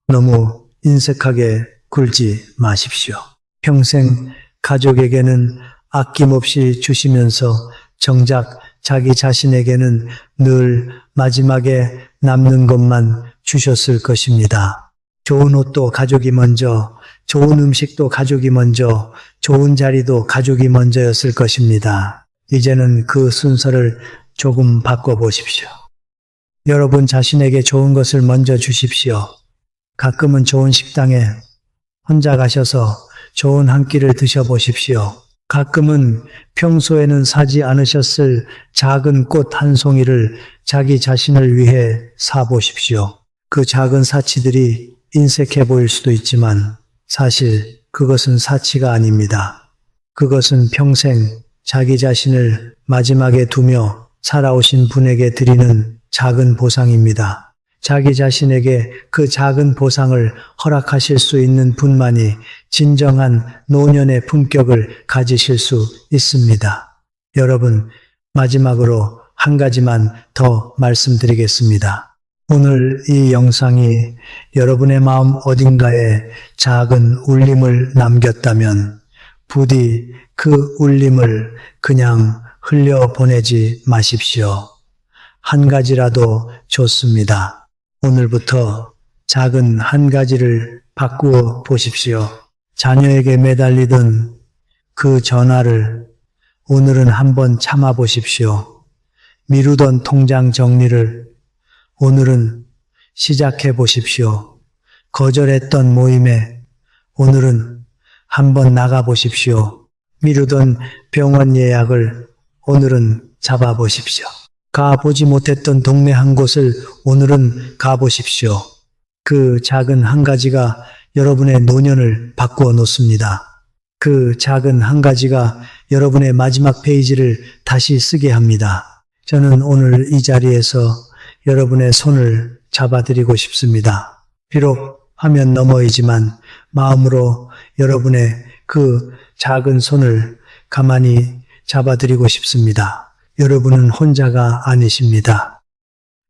너무 인색하게 굴지 마십시오. 평생 가족에게는 아낌없이 주시면서 정작 자기 자신에게는 늘 마지막에 남는 것만 주셨을 것입니다. 좋은 옷도 가족이 먼저, 좋은 음식도 가족이 먼저, 좋은 자리도 가족이 먼저였을 것입니다. 이제는 그 순서를 조금 바꿔보십시오. 여러분 자신에게 좋은 것을 먼저 주십시오. 가끔은 좋은 식당에 혼자 가셔서 좋은 한 끼를 드셔보십시오. 가끔은 평소에는 사지 않으셨을 작은 꽃 한 송이를 자기 자신을 위해 사보십시오. 그 작은 사치들이 인색해 보일 수도 있지만 사실 그것은 사치가 아닙니다. 그것은 평생 자기 자신을 마지막에 두며 살아오신 분에게 드리는 작은 보상입니다. 자기 자신에게 그 작은 보상을 허락하실 수 있는 분만이 진정한 노년의 품격을 가지실 수 있습니다. 여러분, 마지막으로 한 가지만 더 말씀드리겠습니다. 오늘 이 영상이 여러분의 마음 어딘가에 작은 울림을 남겼다면 부디 그 울림을 그냥 흘려보내지 마십시오. 한 가지라도 좋습니다. 오늘부터 작은 한 가지를 바꾸어 보십시오. 자녀에게 매달리던 그 전화를 오늘은 한번 참아 보십시오. 미루던 통장 정리를 오늘은 시작해 보십시오. 거절했던 모임에 오늘은 한번 나가 보십시오. 미루던 병원 예약을 오늘은 잡아 보십시오. 가보지 못했던 동네 한 곳을 오늘은 가보십시오. 그 작은 한 가지가 여러분의 노년을 바꾸어 놓습니다. 그 작은 한 가지가 여러분의 마지막 페이지를 다시 쓰게 합니다. 저는 오늘 이 자리에서 여러분의 손을 잡아드리고 싶습니다. 비록 화면 너머이지만 마음으로 여러분의 그 작은 손을 가만히 잡아드리고 싶습니다. 여러분은 혼자가 아니십니다.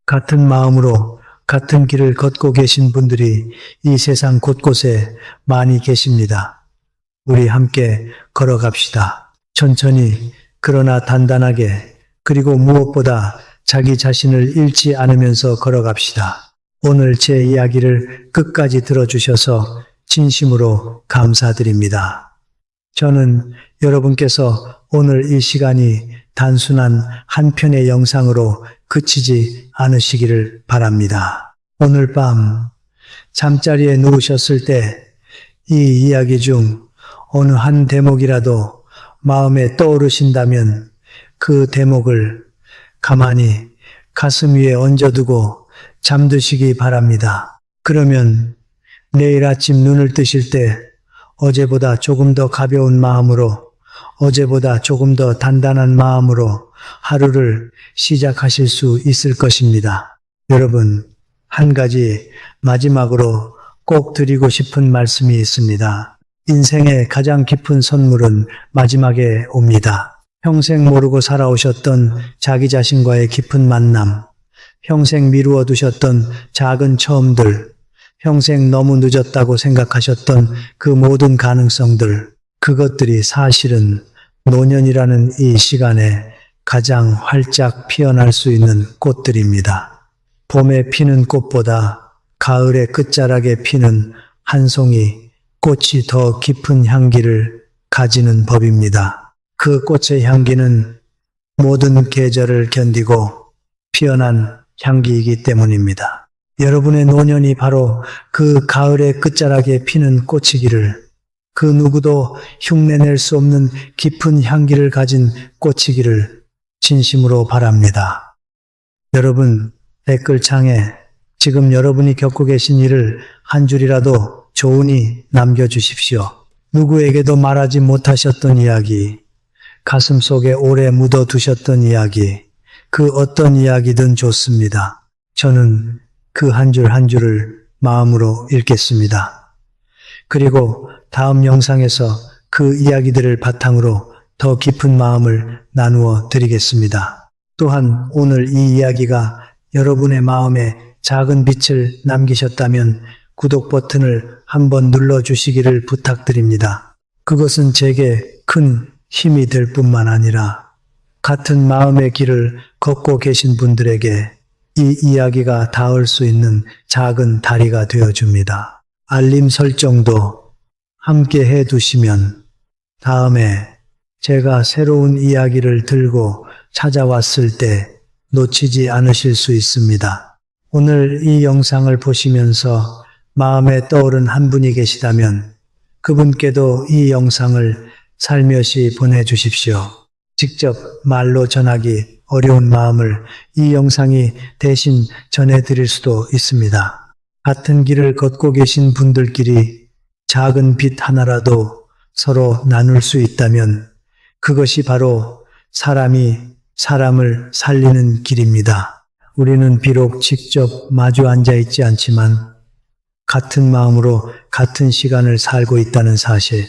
같은 마음으로 같은 길을 걷고 계신 분들이 이 세상 곳곳에 많이 계십니다. 우리 함께 걸어갑시다. 천천히 그러나 단단하게 그리고 무엇보다 자기 자신을 잃지 않으면서 걸어갑시다. 오늘 제 이야기를 끝까지 들어주셔서 진심으로 감사드립니다. 저는 여러분께서 오늘 이 시간이 단순한 한 편의 영상으로 그치지 않으시기를 바랍니다. 오늘 밤 잠자리에 누우셨을 때 이 이야기 중 어느 한 대목이라도 마음에 떠오르신다면 그 대목을 가만히 가슴 위에 얹어두고 잠드시기 바랍니다. 그러면 내일 아침 눈을 뜨실 때 어제보다 조금 더 가벼운 마음으로 어제보다 조금 더 단단한 마음으로 하루를 시작하실 수 있을 것입니다. 여러분, 한 가지 마지막으로 꼭 드리고 싶은 말씀이 있습니다. 인생의 가장 깊은 선물은 마지막에 옵니다. 평생 모르고 살아오셨던 자기 자신과의 깊은 만남, 평생 미루어 두셨던 작은 처음들, 평생 너무 늦었다고 생각하셨던 그 모든 가능성들, 그것들이 사실은 노년이라는 이 시간에 가장 활짝 피어날 수 있는 꽃들입니다. 봄에 피는 꽃보다 가을의 끝자락에 피는 한 송이 꽃이 더 깊은 향기를 가지는 법입니다. 그 꽃의 향기는 모든 계절을 견디고 피어난 향기이기 때문입니다. 여러분의 노년이 바로 그 가을의 끝자락에 피는 꽃이기를, 그 누구도 흉내낼 수 없는 깊은 향기를 가진 꽃이기를 진심으로 바랍니다. 여러분, 댓글창에 지금 여러분이 겪고 계신 일을 한 줄이라도 조언히 남겨주십시오. 누구에게도 말하지 못하셨던 이야기, 가슴 속에 오래 묻어두셨던 이야기, 그 어떤 이야기든 좋습니다. 저는 그 한 줄 한 줄을 마음으로 읽겠습니다. 그리고 다음 영상에서 그 이야기들을 바탕으로 더 깊은 마음을 나누어 드리겠습니다. 또한 오늘 이 이야기가 여러분의 마음에 작은 빛을 남기셨다면 구독 버튼을 한번 눌러주시기를 부탁드립니다. 그것은 제게 큰 힘이 될 뿐만 아니라 같은 마음의 길을 걷고 계신 분들에게 이 이야기가 닿을 수 있는 작은 다리가 되어줍니다. 알림 설정도 함께 해두시면 다음에 제가 새로운 이야기를 들고 찾아왔을 때 놓치지 않으실 수 있습니다. 오늘 이 영상을 보시면서 마음에 떠오른 한 분이 계시다면 그분께도 이 영상을 살며시 보내주십시오. 직접 말로 전하기 어려운 마음을 이 영상이 대신 전해드릴 수도 있습니다. 같은 길을 걷고 계신 분들끼리 작은 빛 하나라도 서로 나눌 수 있다면 그것이 바로 사람이 사람을 살리는 길입니다. 우리는 비록 직접 마주 앉아 있지 않지만 같은 마음으로 같은 시간을 살고 있다는 사실,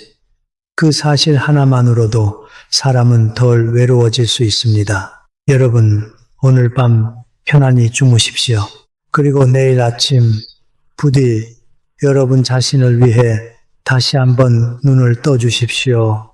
그 사실 하나만으로도 사람은 덜 외로워질 수 있습니다. 여러분, 오늘 밤 편안히 주무십시오. 그리고 내일 아침 부디 여러분 자신을 위해 다시 한번 눈을 떠주십시오.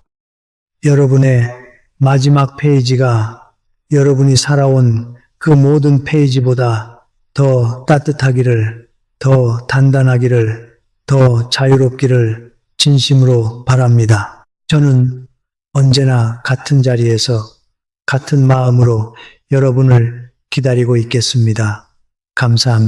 여러분의 마지막 페이지가 여러분이 살아온 그 모든 페이지보다 더 따뜻하기를, 더 단단하기를, 더 자유롭기를 진심으로 바랍니다. 저는 언제나 같은 자리에서 같은 마음으로 여러분을 기다리고 있겠습니다. 감사합니다.